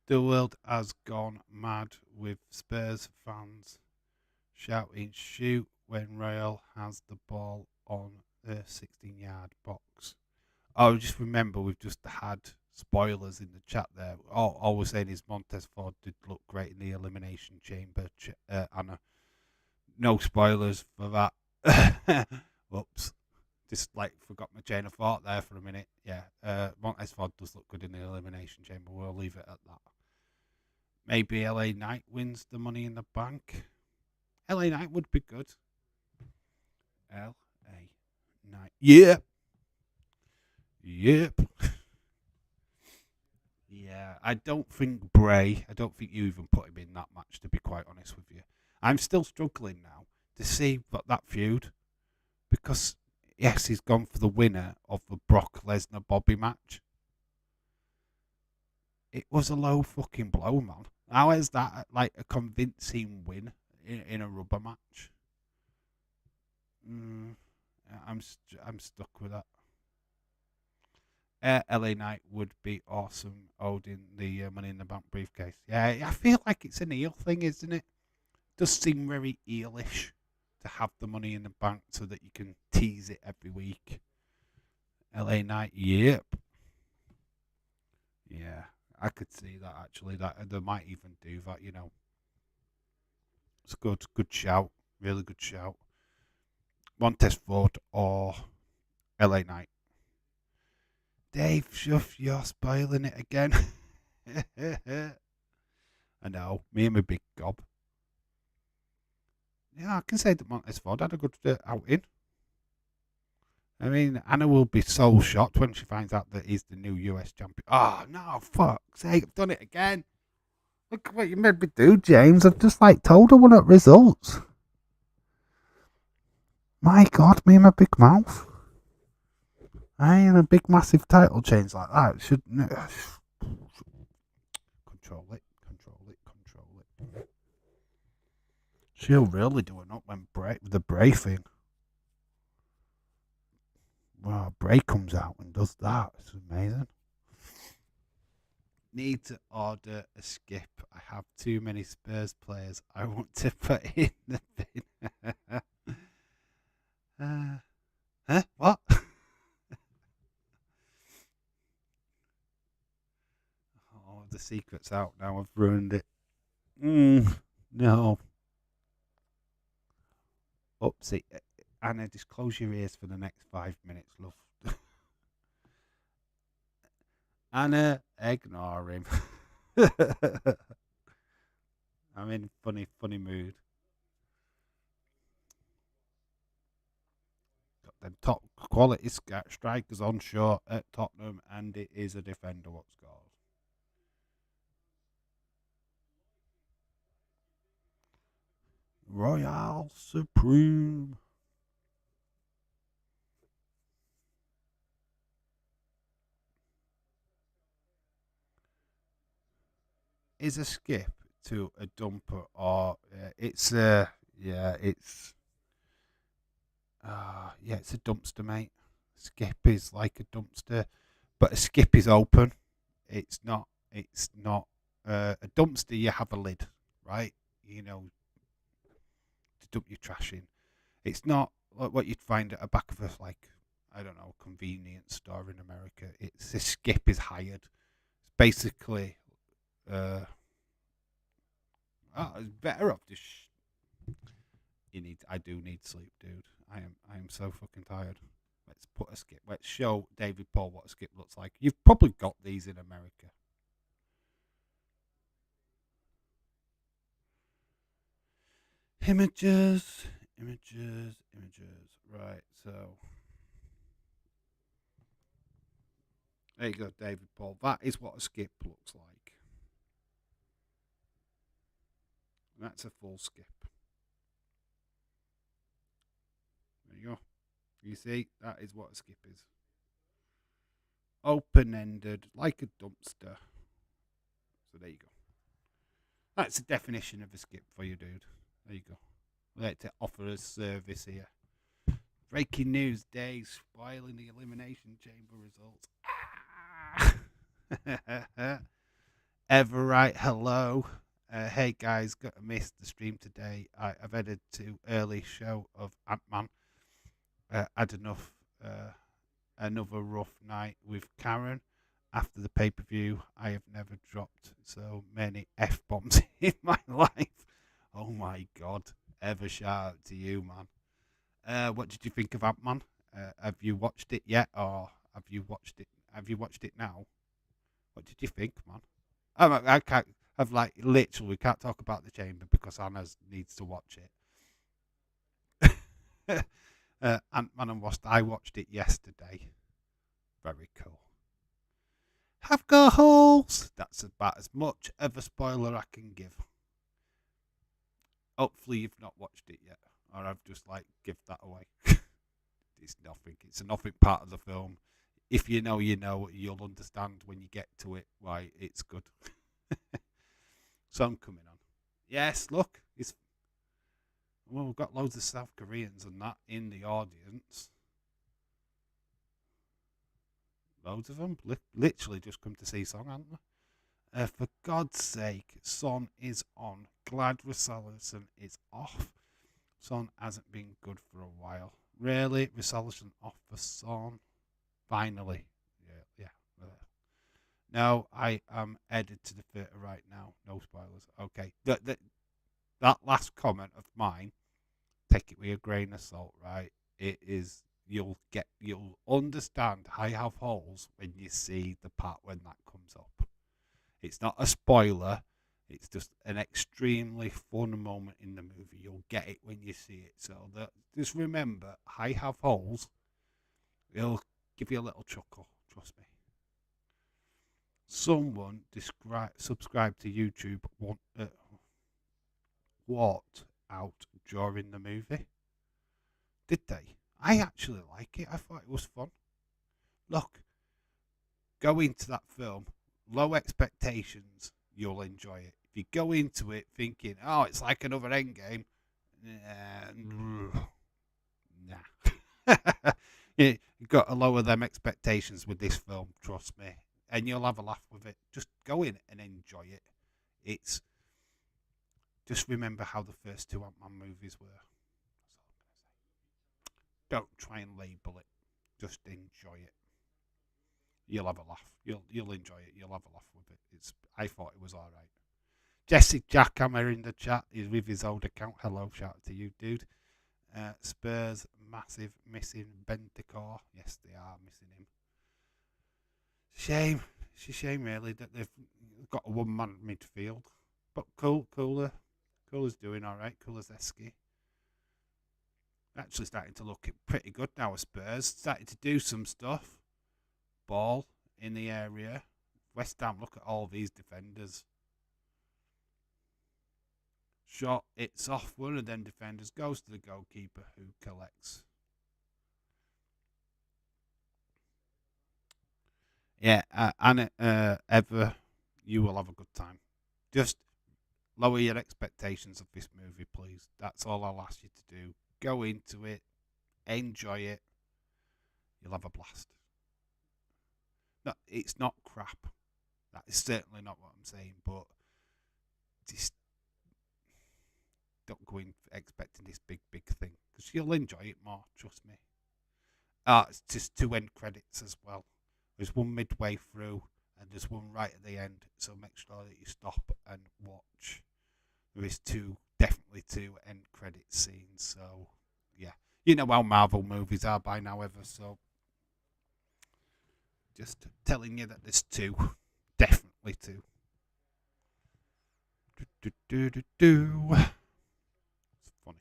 The world has gone mad with Spurs fans shouting shoot when Real has the ball on the 16-yard box. Oh, just remember, we've just had spoilers in the chat there. All we're saying is Montez Ford did look great in the Elimination Chamber, Anna. No spoilers for that. Whoops. Just forgot my chain of thought there for a minute. Yeah, Montez Ford does look good in the Elimination Chamber. We'll leave it at that. Maybe LA Knight wins the Money in the Bank. LA Knight would be good. LA Knight. Yep. Yep. Yeah, I don't think you even put him in that match, to be quite honest with you. I'm still struggling now to see that feud, because, yes, he's gone for the winner of the Brock Lesnar Bobby match. It was a low fucking blow, man. How is that a convincing win in a rubber match? I'm stuck with that. LA Knight would be awesome holding the Money in the Bank briefcase. Yeah, I feel like it's an eel thing, isn't it? Does seem very eelish to have the Money in the Bank so that you can tease it every week. LA Knight, yep. Yeah, I could see that actually. That they might even do that. It's good shout, really good shout. Montez Ford or LA Knight. Dave, shuff, you're spoiling it again. I know, me and my big gob. Yeah, I can say that Montez Ford had a good outing. I mean, Anna will be so shocked when she finds out that he's the new US champion. Oh, no, fuck's sake, I've done it again. Look what you made me do, James. I've just told her what the results. My God, me and my big mouth. I ain't a big massive title change like that. Shouldn't control it. She'll really do it up when the Bray thing. Well, Bray comes out and does that. It's amazing. Need to order a skip. I have too many Spurs players I want to put in the bin. What? Oh, the secret's out now. I've ruined it. No. Oopsie. Anna, just close your ears for the next 5 minutes, love. Anna, ignore him. I'm in funny mood. them top quality strikers on shore at Tottenham, and it is a defender what scores. Royal Supreme. Is a skip to a dumper, or it's yeah, it's yeah, it's a dumpster, mate. Skip is like a dumpster, but a skip is open. It's not. It's not a dumpster. You have a lid, right? You know, to dump your trash in. It's not like what you'd find at a back of a like I don't know convenience store in America. It's a skip is hired. It's basically it's better off just. You need. I do need sleep, dude. I am so fucking tired. Let's put a skip. Let's show David Paul what a skip looks like. You've probably got these in America. Images, images, images. Right, so there you go, David Paul. That is what a skip looks like. That's a full skip. There you go. You see, that is what a skip is. Open ended, like a dumpster. So there you go. That's the definition of a skip for you, dude. There you go. I'd like to offer a service here. Breaking news day spoiling the Elimination Chamber results. Everright, hello. Hey guys, got to miss the stream today. I've headed to early show of Ant-Man. Had enough, another rough night with Karen. After the pay-per-view, I have never dropped so many F-bombs in my life. Oh my God. Ever shout out to you, man. What did you think of Ant-Man? Have you watched it yet, or have you watched it? Have you watched it now? What did you think, man? I can't. I've like literally we can't talk about the chamber because Anna needs to watch it. Ant-Man and Wasp. I watched it yesterday. Very cool. Have got holes. That's about as much of a spoiler I can give. Hopefully you've not watched it yet, or I've just like give that away. It's nothing. It's a nothing part of the film. If you know, you know. You'll understand when you get to it why it's good. So I'm coming on. Yes, look, it's well, we've got loads of South Koreans and that in the audience. Loads of them, literally just come to see Song, haven't they? For God's sake, Son is on. Glad Richarlison is off. Son hasn't been good for a while. Really, Richarlison off for Son. Finally, yeah. No, I am headed to the theatre right now. No spoilers. Okay, that last comment of mine, take it with a grain of salt, right? It is you'll understand I have holes when you see the part when that comes up. It's not a spoiler. It's just an extremely fun moment in the movie. You'll get it when you see it. So just remember, I have holes. It'll give you a little chuckle. Trust me. Someone subscribe to YouTube. What out during the movie? Did they? I actually like it. I thought it was fun. Look, go into that film, low expectations, you'll enjoy it. If you go into it thinking, oh, it's like another Endgame, nah. You've got to lower them expectations with this film, trust me. And you'll have a laugh with it. Just go in and enjoy it. It's just remember how the first two Ant-Man movies were. Don't try and label it. Just enjoy it. You'll have a laugh. You'll enjoy it. You'll have a laugh with it. I thought it was all right. Jesse Jackhammer in the chat. He's with his old account. Hello, shout out to you, dude. Spurs massive missing Bentancur. Yes, they are missing him. Shame. It's a shame really that they've got a one-man midfield. But Cooler's doing all right. Cooler's Esky. Actually starting to look pretty good now. Spurs starting to do some stuff. Ball in the area. West Ham, look at all these defenders. Shot, it's off one of them defenders, goes to the goalkeeper who collects. Yeah, and ever, you will have a good time. Just lower your expectations of this movie, please. That's all I'll ask you to do. Go into it, enjoy it. You'll have a blast. No, it's not crap. That is certainly not what I'm saying, but just don't go in expecting this big thing because you'll enjoy it more. Trust me. It's just 2 end credits as well. There's one midway through and there's one right at the end. So make sure that you stop and watch. There is definitely 2 end credit scenes. So yeah, you know how Marvel movies are by now, ever. So just telling you that there's 2, definitely 2. It's funny.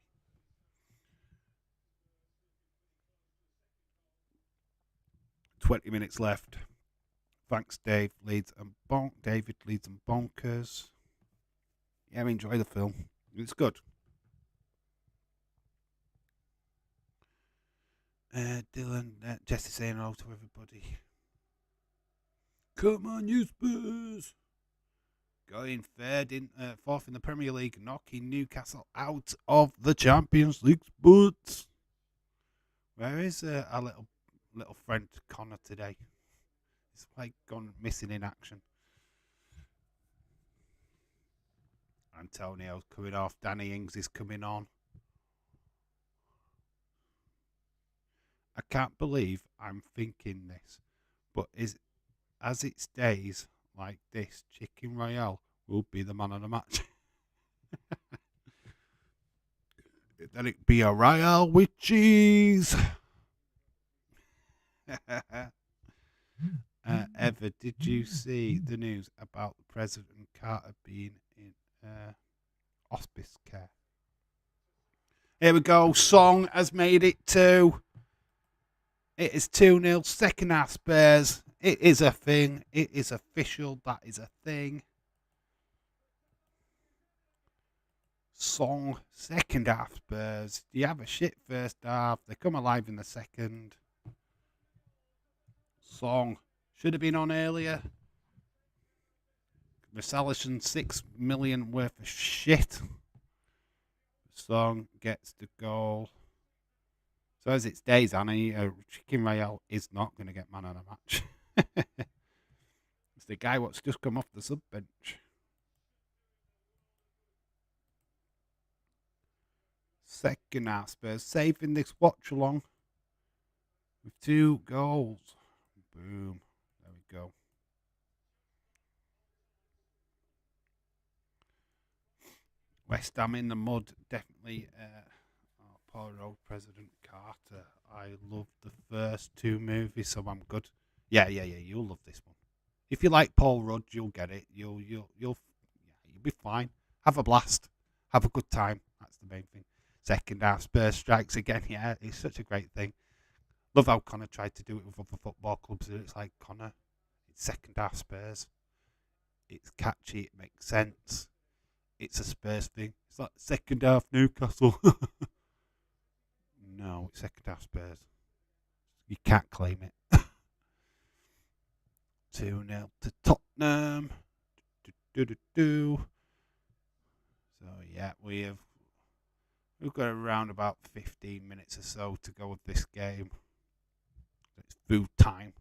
20 minutes left. Thanks, David Leeds and Bonkers. Yeah, enjoy the film. It's good. Dylan, Jesse saying hello to everybody. Come on, you Spurs! Going fourth in the Premier League, knocking Newcastle out of the Champions League spots. Where is our little friend Connor today? He's like gone missing in action. Antonio's coming off. Danny Ings is coming on. I can't believe I'm thinking this, but as it stays like this, Chicken Royale will be the man of the match. Then it be a Royale with cheese. Ever, did you see the news about President Carter being in hospice care? Here we go. Song has made it 2. It is 2-0. Second half Spurs. It is a thing. It is official. That is a thing. Song, second half Spurs. Do you have a shit first half? They come alive in the second. Song should have been on earlier. Richarlison, 6 million worth of shit. Song gets the goal. So as it stays, Annie, Chicken Royale is not going to get man of the match. It's the guy what's just come off the sub bench. Second half Spurs saving this watch along with 2 goals. Boom. There we go. West Ham in the mud, definitely. Poor old President Carter. I love the first 2 movies, so I'm good. Yeah. You'll love this one. If you like Paul Rudd, you'll get it. You'll be fine. Have a blast. Have a good time. That's the main thing. Second half, Spurs strikes again. Yeah, it's such a great thing. Love how Connor tried to do it with other football clubs. It's like, Connor, it's second half Spurs. It's catchy. It makes sense. It's a Spurs thing. It's like second half Newcastle. No, it's second half Spurs. You can't claim it. 2-0 to Tottenham. So yeah, we've got around about 15 minutes or so to go with this game. It's food time.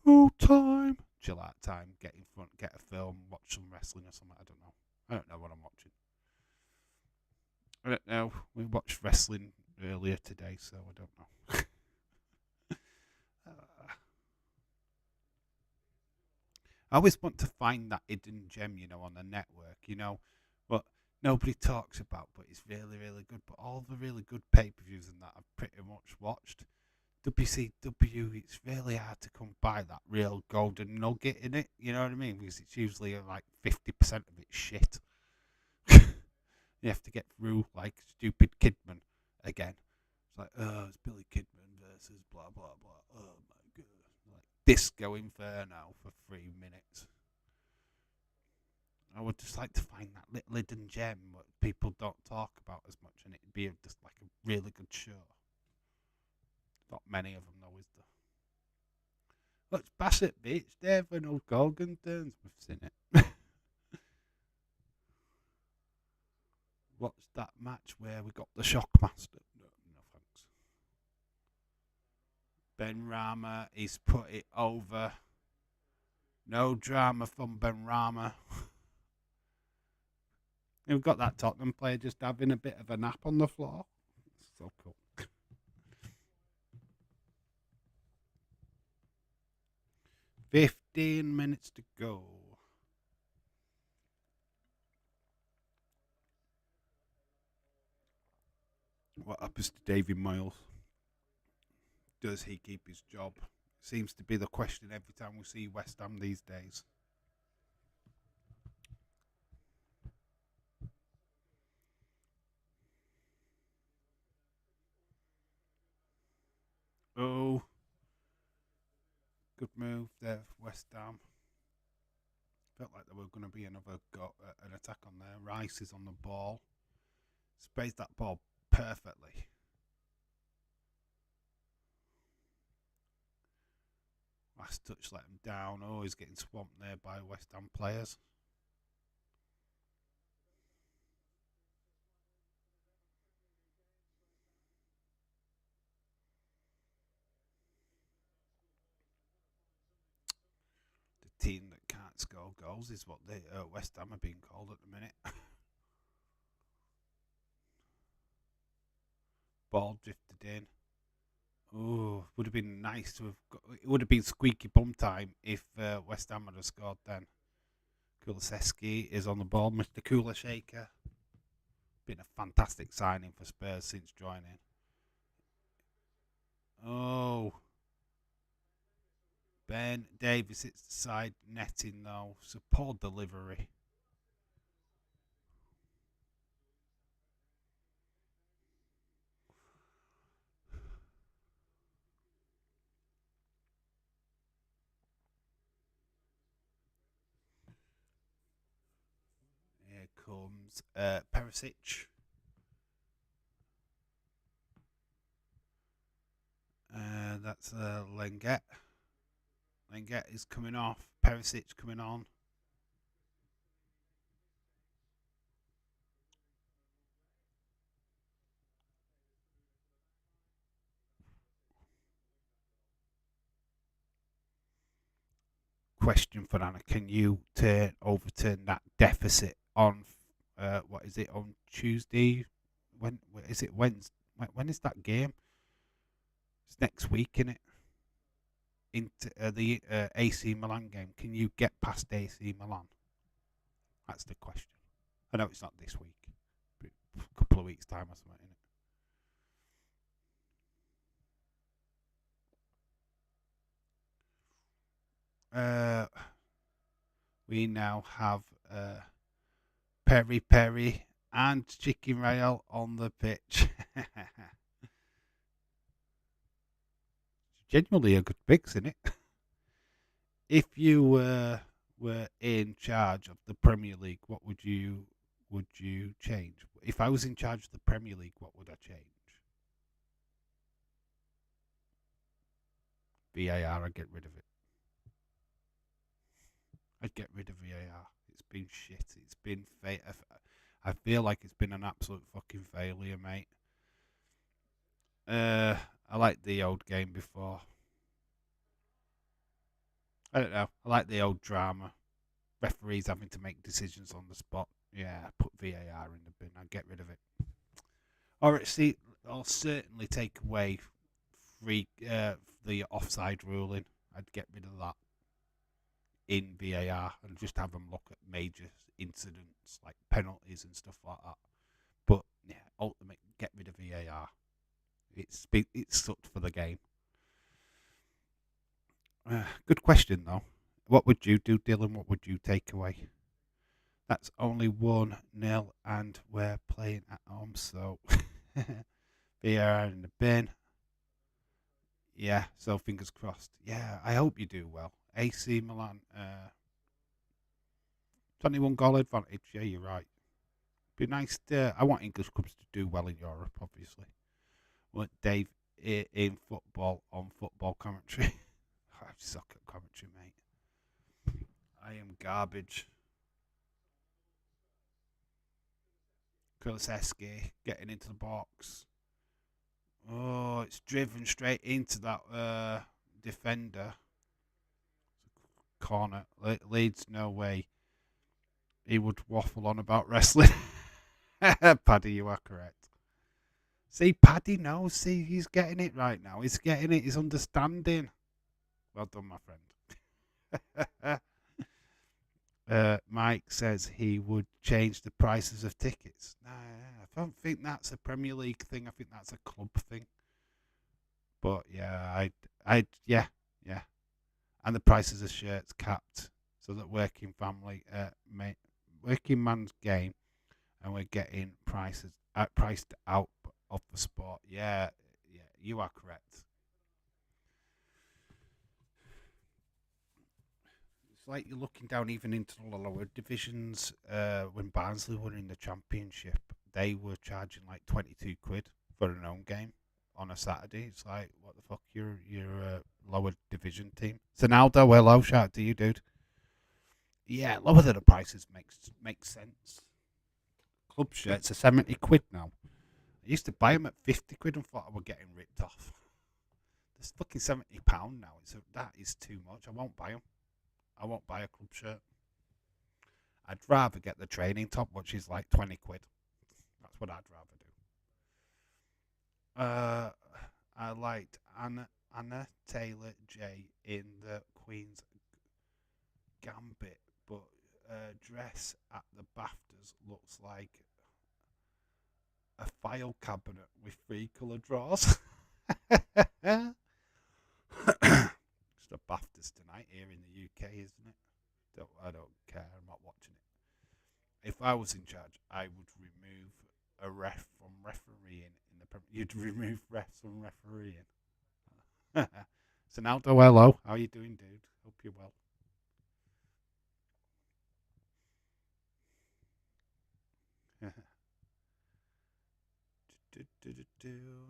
Food time. Chill out time. Get in front, get a film, watch some wrestling or something. I don't know what I'm watching. I don't know. We watched wrestling earlier today, so I don't know. I always want to find that hidden gem, on the network, what nobody talks about, but it's really, really good. But all the really good pay-per-views and that I've pretty much watched. WCW, it's really hard to come by that real golden nugget in it, you know what I mean? Because it's usually like 50% of it's shit. You have to get through like stupid Kidman again. It's like, oh, it's Billy Kidman versus blah blah blah. Oh my god! Like Disco Inferno for 3 minutes. I would just like to find that little hidden gem that people don't talk about as much, and it'd be just like a really good show. Not many of them, though, is there? Look, it's Bassett Beach there when old Gorgon turns. We've seen it. What's that match where we got the Shockmaster? No, no thanks. Ben Rama, he's put it over. No drama from Ben Rama. We've got that Tottenham player just having a bit of a nap on the floor. So cool. 15 minutes to go. What happens to David Moyes? Does he keep his job? Seems to be the question every time we see West Ham these days. Oh, good move there, West Ham. Felt like there were going to be an attack on there. Rice is on the ball. Sprays that ball perfectly. Last touch let him down. Oh, he's getting swamped there by West Ham players. The team that can't score goals is what the West Ham are being called at the minute. Ball drifted in. Oh, would have been nice to have got, it would have been squeaky bum time if West Ham had scored then. Kulusevski is on the ball. Mr. Kula Shaker. Been a fantastic signing for Spurs since joining. Oh. Ben Davis hits the side netting though. So poor delivery. Here comes Perisic. That's Lenglet. Lenglet is coming off. Perisic coming on. Question for Anna: can you overturn that deficit on what is it on Tuesday? When is it? Wednesday? When is that game? It's next week, isn't it? Into the AC Milan game. Can you get past AC Milan? That's the question. I know it's not this week, but a couple of weeks time or something. We now have Peri Peri and Chicken Rail on the pitch. Genuinely a good mix, isn't it? If you were in charge of the Premier League, what would you change? If I was in charge of the Premier League, what would I change? VAR, I'd get rid of it. I'd get rid of VAR. It's been shit. It's been I feel like it's been an absolute fucking failure, mate. I liked the old game before. I don't know. I like the old drama. Referees having to make decisions on the spot. Yeah, put VAR in the bin. I'd get rid of it. Or see, I'll certainly take away the offside ruling. I'd get rid of that in VAR and just have them look at major incidents like penalties and stuff like that. But yeah, ultimately get rid of VAR. It's sucked for the game. Good question though. What would you do, Dylan? What would you take away? That's only 1-0 and we're playing at home, so VAR in the bin. Yeah, so fingers crossed. Yeah, I hope you do well. AC Milan, 21 goal advantage. Yeah, you're right. Be nice to. I want English clubs to do well in Europe, obviously. Want Dave in football on football commentary. I suck at commentary, mate. I am garbage. Kulusevski getting into the box. Oh, it's driven straight into that defender. Corner. Leeds, no way. He would waffle on about wrestling. Paddy, you are correct. See, Paddy knows. See, he's getting it right now. He's getting it. He's understanding. Well done, my friend. Mike says he would change the prices of tickets. Nah, I don't think that's a Premier League thing. I think that's a club thing. But yeah, yeah, yeah. And the prices of shirts capped so that working man's game, and we're getting prices priced out of the sport. Yeah, yeah, you are correct. It's like you're looking down even into the lower divisions. When Barnsley were in the Championship, they were charging like 22 quid for an own game on a Saturday. It's like, what the fuck? You're a lower division team. Sonaldo, hello, shout out to you, dude. Yeah, lower than the prices makes sense. Club shirts are 70 quid now. I used to buy them at 50 quid and thought I were getting ripped off. It's fucking £70 now. That is too much. I won't buy them. I won't buy a club shirt. I'd rather get the training top, which is like 20 quid. That's what I'd rather do. I liked Anna Taylor J in the Queen's Gambit, but dress at the BAFTAs looks like a file cabinet with 3 colour drawers. It's the BAFTAs tonight here in the UK, isn't it? I don't care. I'm not watching it. If I was in charge, I would remove a ref from refereeing in the Premier. You'd remove refs from refereeing. Sonaldo, hello. How you doing, dude? Hope you're well.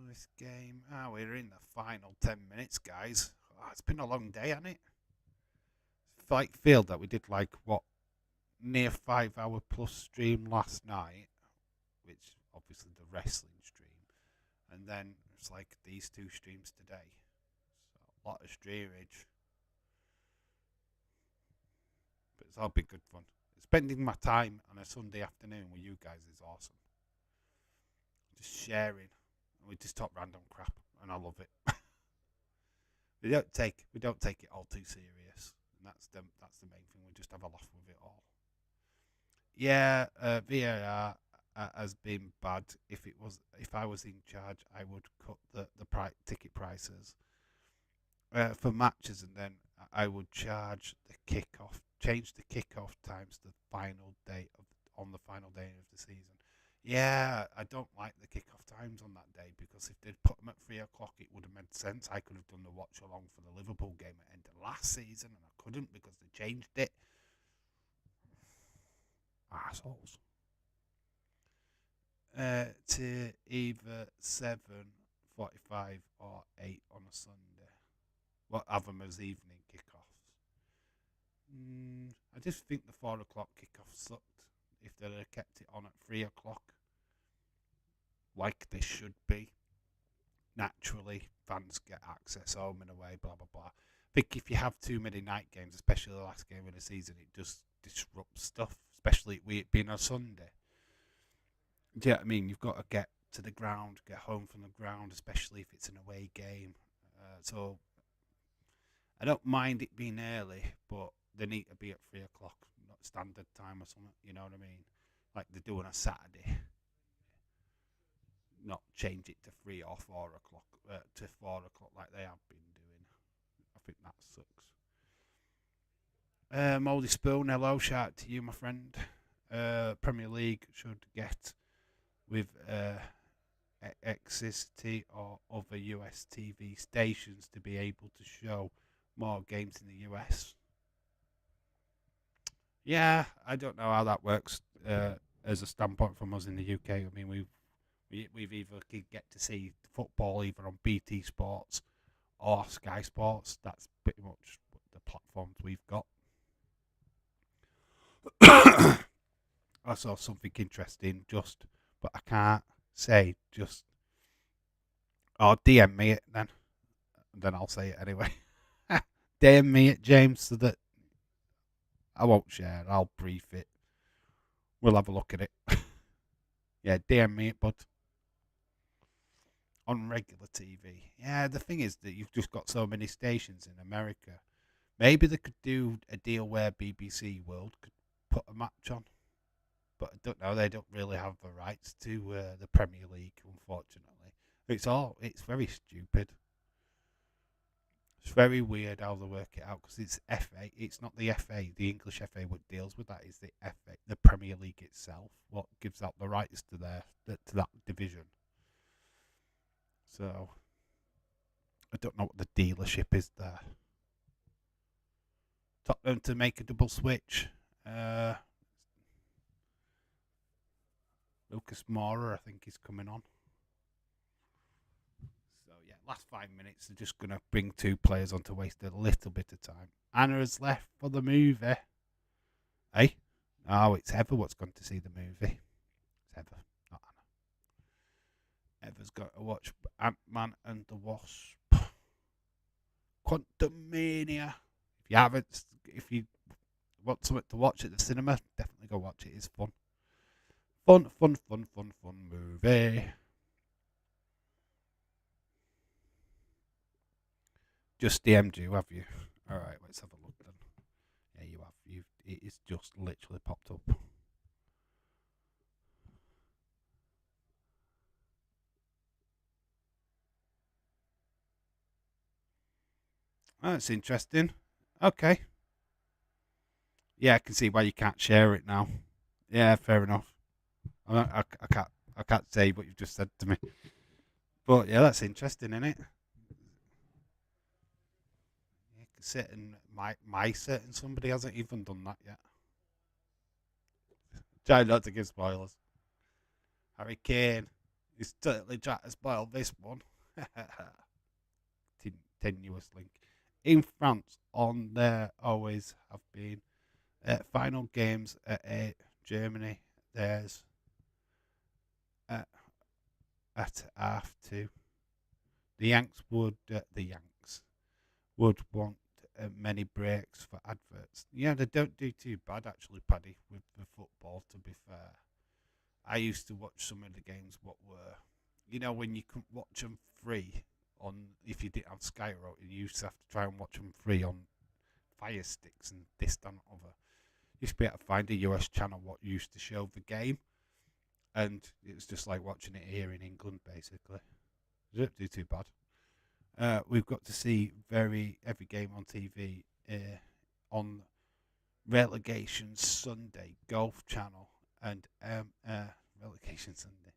This game. We're in the final 10 minutes, guys. It's been a long day, hasn't it? Like feel that we did like what near 5 hour plus stream last night, which obviously the wrestling stream, and then it's like these 2 streams today. So a lot of streamage, but it's all been good fun. Spending my time on a Sunday afternoon with you guys is awesome. Just sharing, and we just talk random crap, and I love it. we don't take it all too serious, and that's the main thing. We just have a laugh with it all. Yeah, VAR has been bad. If I was in charge, I would cut the ticket prices for matches, and then I would change the kickoff times to the final day on the final day of the season. Yeah, I don't like the kickoff times on that day because if they'd put them at 3 o'clock, it would have made sense. I could have done the watch along for the Liverpool game at the end of last season, and I couldn't because they changed it. Assholes. To either 7:45 or 8 on a Sunday. What have them as evening kickoffs? I just think the 4 o'clock kickoff sucked. If they'd have kept it on at 3 o'clock, like they should be, naturally fans get access home and away. Blah blah blah. I think if you have too many night games, especially the last game of the season, it just disrupts stuff. Especially it being a Sunday. Do you know what I mean? You've got to get to the ground, get home from the ground, especially if it's an away game. So I don't mind it being early, but they need to be at 3 o'clock, not standard time or something. You know what I mean? Like they do on a Saturday. Not change it to 3 or 4 o'clock to 4 o'clock like they have been doing. I think that sucks. Moldy Spoon, hello, shout out to you, my friend. Premier League should get with Exity or other US TV stations to be able to show more games in the US. Yeah, I don't know how that works as a standpoint from us in the UK. I mean, we've either get to see football either on BT Sports or Sky Sports. That's pretty much the platforms we've got. I saw something interesting, but I can't say just. Or DM me it then, and then I'll say it anyway. DM me it, James, so that I won't share. I'll brief it. We'll have a look at it. Yeah, DM me it, bud. On regular TV. Yeah, the thing is that you've just got so many stations in America. Maybe they could do a deal where BBC World could put a match on. But I don't know. They don't really have the rights to the Premier League, unfortunately. It's very stupid. It's very weird how they work it out because it's FA. It's not the FA, the English FA, what deals with that is the FA, the Premier League itself. What gives out the rights to that division. So I don't know what the dealership is there. Tottenham to make a double switch. Lucas Moura, I think, is coming on. So yeah, last 5 minutes, they're just going to bring two players on to waste a little bit of time. Anna has left for the movie. Hey? Oh, it's Heather what's gone to see the movie. It's Heather, not Anna. Heather's got to watch Ant-Man and the Wasp. Quantumania. If you want something to watch at the cinema, definitely go watch it. It's fun. Fun movie. Just DM'd you, have you? Alright, let's have a look then. Yeah, you have. It is just literally popped up. Oh, that's interesting. Okay. Yeah, I can see why you can't share it now. Yeah, fair enough. I can't say what you've just said to me. But yeah, that's interesting, isn't it? You can sit and my set and somebody hasn't even done that yet. Try not to give spoilers. Harry Kane is totally trying to spoil this one. Tenuous link. In France, on there always have been final games at 8. Germany, there's at 2:30. The Yanks would want many breaks for adverts. Yeah, they don't do too bad actually, Paddy, with the football. To be fair, I used to watch some of the games. What were, when you couldn't watch them free on if you didn't have Sky, you used to have to try and watch them free on Fire Sticks and this, that, and other. You used to be able to find a US channel what used to show the game, and it was just like watching it here in England, basically. They don't do too bad. We've got to see every game on TV on Relegation Sunday, Golf Channel, and Relegation Sunday.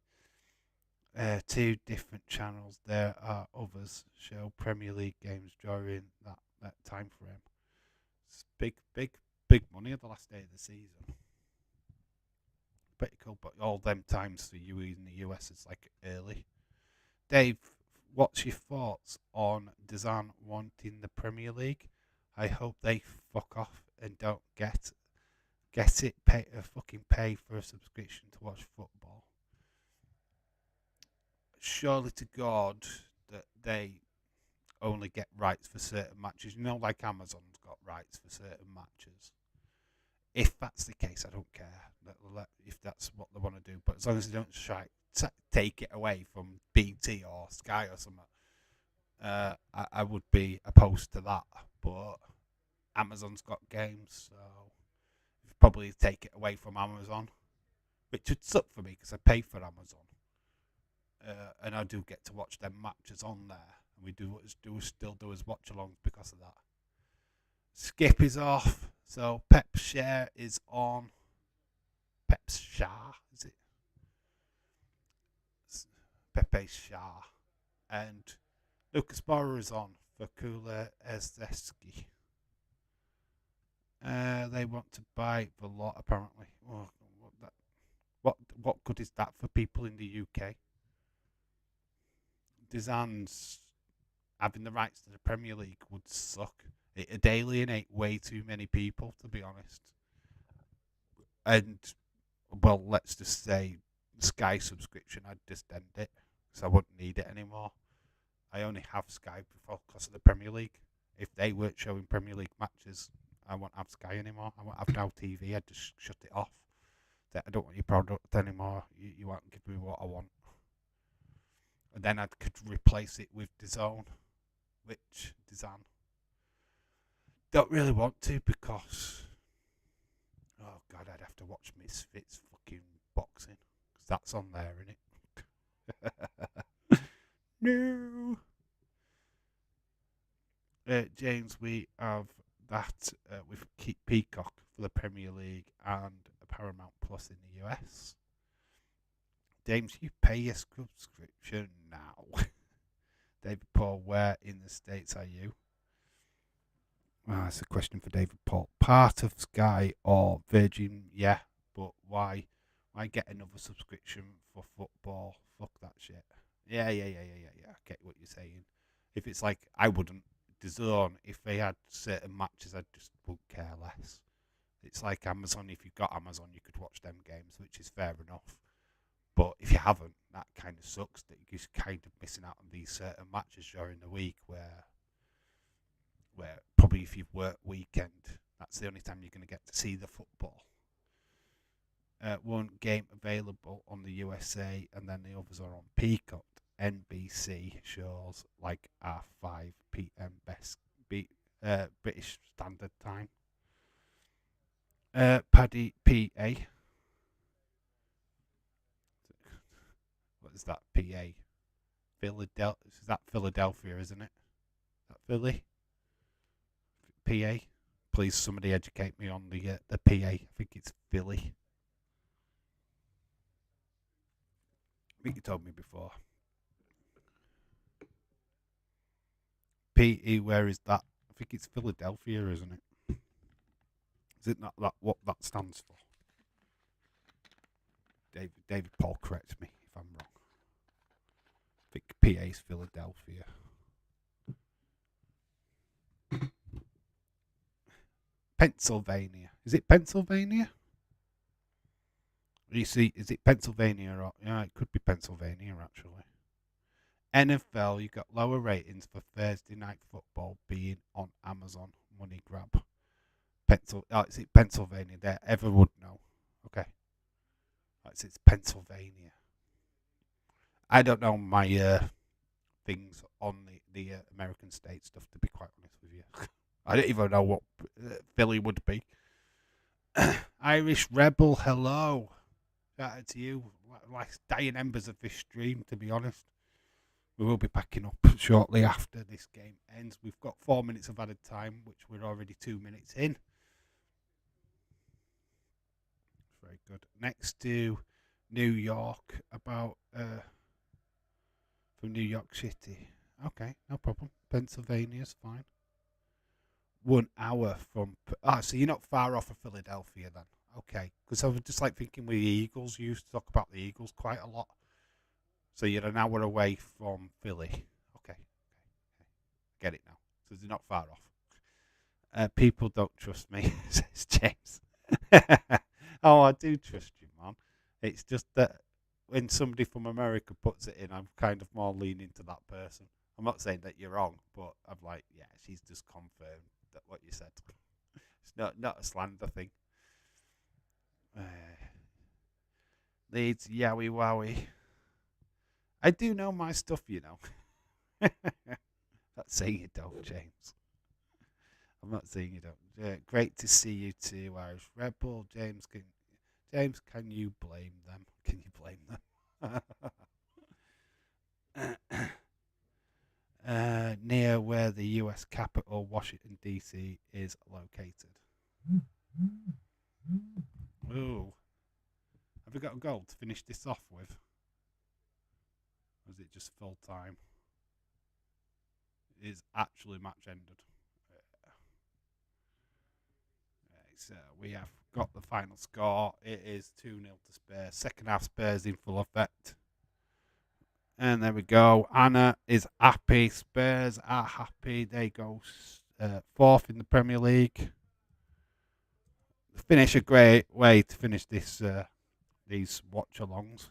2 different channels. There are others show Premier League games during that time frame. It's big money at the last day of the season. Pretty cool, but all them times for you in the US it's like early. Dave, what's your thoughts on DAZN wanting the Premier League? I hope they fuck off and don't get it. Fucking pay for a subscription to watch football. Surely to God that they only get rights for certain matches. Like Amazon's got rights for certain matches. If that's the case, I don't care if that's what they want to do. But as long as they don't try take it away from BT or Sky or something, I would be opposed to that. But Amazon's got games, so probably take it away from Amazon, which would suck for me because I pay for Amazon, and I do get to watch them matches on there, and we still do as watch-alongs because of that. Skip is off, so Pep's share is on. Pep's share, is it? Pepe Shah, and Lucas Moura is on for Kula Ezeski. They want to buy the lot apparently. Oh, what good is that for people in the UK? Dizan's having the rights to the Premier League would suck. It'd alienate way too many people, to be honest. And, well, let's just say Sky subscription, I'd just end it because I wouldn't need it anymore. I only have Sky because of the Premier League. If they weren't showing Premier League matches, I won't have Sky anymore. I won't have Now TV. I'd just shut it off. I don't want your product anymore. You won't give me what I want. And then I could replace it with DAZN, which DAZN don't really want to because, oh God, I'd have to watch Misfits fucking boxing because that's on there, innit? No. James, we have that with Peacock for the Premier League and Paramount Plus in the US. James, you pay your subscription now. David Paul, where in the States are you? That's a question for David Paul. Part of Sky or Virgin, yeah, but why? Why get another subscription for football? Fuck that shit. Yeah. I get what you're saying. If it's like, I wouldn't. DAZN, if they had certain matches, I just wouldn't care less. It's like Amazon. If you've got Amazon, you could watch them games, which is fair enough. But if you haven't, that kind of sucks that you're kind of missing out on these certain matches during the week where probably if you've worked weekend, that's the only time you're going to get to see the football. One game available on the USA and then the others are on Peacock. NBC shows like our 5 p.m. British Standard Time. Paddy PA. What is that? PA. Philadelphia. Is that Philadelphia, isn't it? Is that Philly? PA. Please, somebody educate me on the PA. I think it's Philly. I think you told me before. PE, where is that? I think it's Philadelphia, isn't it? Is it not that what that stands for? David Paul, correct me if I'm wrong. I think PA is Philadelphia. Pennsylvania. Is it Pennsylvania? You see, is it Pennsylvania? Or, yeah, it could be Pennsylvania, actually. NFL, you got lower ratings for Thursday night football being on Amazon. Money grab. Is it Pennsylvania? There, everyone would know. Okay. It's Pennsylvania. I don't know my things on the American state stuff, to be quite honest with you. I don't even know what Philly would be. Irish Rebel, hello. Shout out to you. Like dying embers of this stream, to be honest. We will be packing up shortly after this game ends. We've got 4 minutes of added time, which we're already 2 minutes in. Very good. Next to New York, about from New York City. Okay, no problem. Pennsylvania's fine. 1 hour from. So you're not far off of Philadelphia then. Okay, because I was just like thinking with the Eagles, you used to talk about the Eagles quite a lot. So you're an hour away from Philly. Okay. Get it now. So you're not far off. People don't trust me, says James. Oh, I do trust you, man. It's just that when somebody from America puts it in, I'm kind of more leaning to that person. I'm not saying that you're wrong, but I'm like, yeah, she's just confirmed that what you said. It's not a slander thing. Leeds, yowie wowie. I do know my stuff, you know. Not saying you don't, James. I'm not saying you don't. Great to see you too, Irish Rebel. James, can you blame them? Can you blame them? Near where the US capital, Washington, D.C. is located. Ooh. Have we got a goal to finish this off with? Or is it just full time? It is actually match ended. So we have got the final score. It is 2-0 to Spurs. Second half Spurs in full effect. And there we go. Anna is happy. Spurs are happy. They go fourth in the Premier League. Finish a great way to finish these watch-alongs.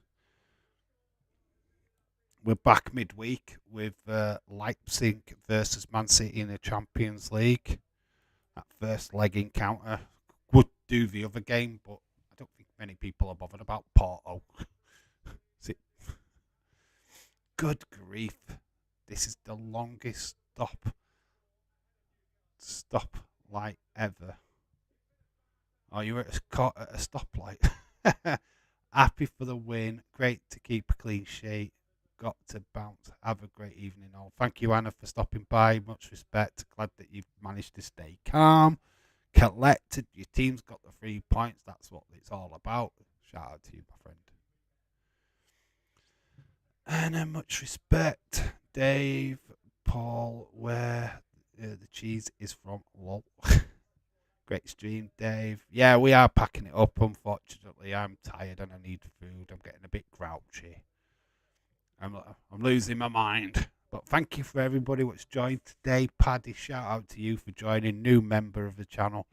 We're back midweek with Leipzig versus Man City in the Champions League. That first leg encounter would do the other game, but I don't think many people are bothered about Porto. Good grief. This is the longest stop light ever. Oh, you were caught at a stoplight. Happy for the win. Great to keep a clean sheet. Got to bounce. Have a great evening all. Thank you, Anna, for stopping by. Much respect. Glad that you've managed to stay calm, collected. Your team's got the 3 points. That's what it's all about. Shout out to you, my friend. And much respect, Dave, Paul, where the cheese is from. Lol. Great stream, Dave. Yeah, we are packing it up, unfortunately. I'm tired and I need food. I'm getting a bit grouchy. I'm losing my mind. But thank you for everybody that's joined today. Paddy, shout out to you for joining. New member of the channel.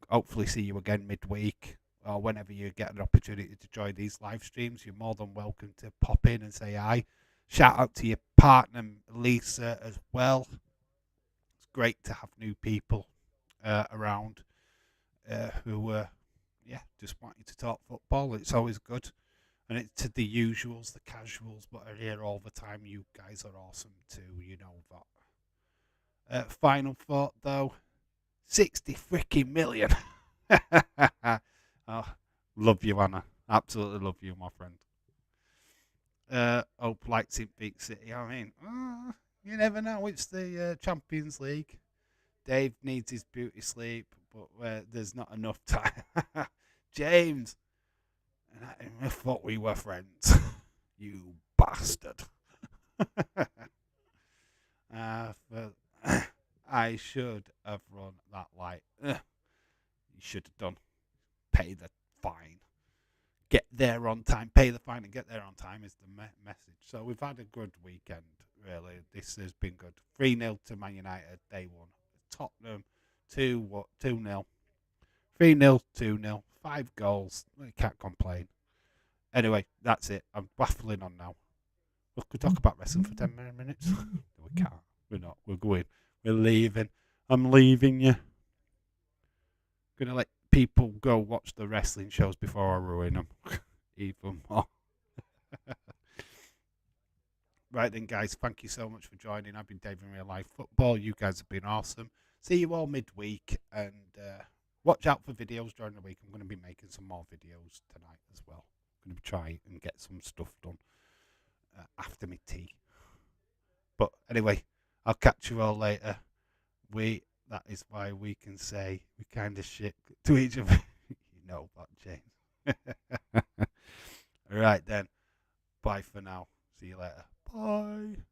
Hopefully see you again midweek. Or whenever you get an opportunity to join these live streams, you're more than welcome to pop in and say hi. Shout out to your partner, Lisa, as well. It's great to have new people around who just want you to talk football. It's always good. And it's to the usuals, the casuals, but are here all the time. You guys are awesome too, you know that. Final thought, though. 60 freaking million. Oh, love you, Anna. Absolutely love you, my friend. Hope Leipzig beat City. I mean, you never know. It's the Champions League. Dave needs his beauty sleep, but there's not enough time. James, I thought we were friends. You bastard. I should have run that light. You should have done. Pay the fine. Get there on time. Pay the fine and get there on time is the message. So we've had a good weekend, really. This has been good. 3-0 to Man United, day one. Tottenham, 2-0. 3-0, 2-0. 5 goals. You can't complain. Anyway, that's it. I'm waffling on now. We could talk about wrestling for 10 minutes. We can't. We're not. We're going. We're leaving. I'm leaving you. Gonna let people go watch the wrestling shows before I ruin them even more. Right then, guys, thank you so much for joining. I've been Dave in Real Life Football. You guys have been awesome. See you all midweek, and watch out for videos during the week. I'm going to be making some more videos tonight as well. I'm going to try and get some stuff done after my tea. But anyway, I'll catch you all later. That is why we can say we kind of shit to each other. You know that, James. All right then. Bye for now. See you later. Bye.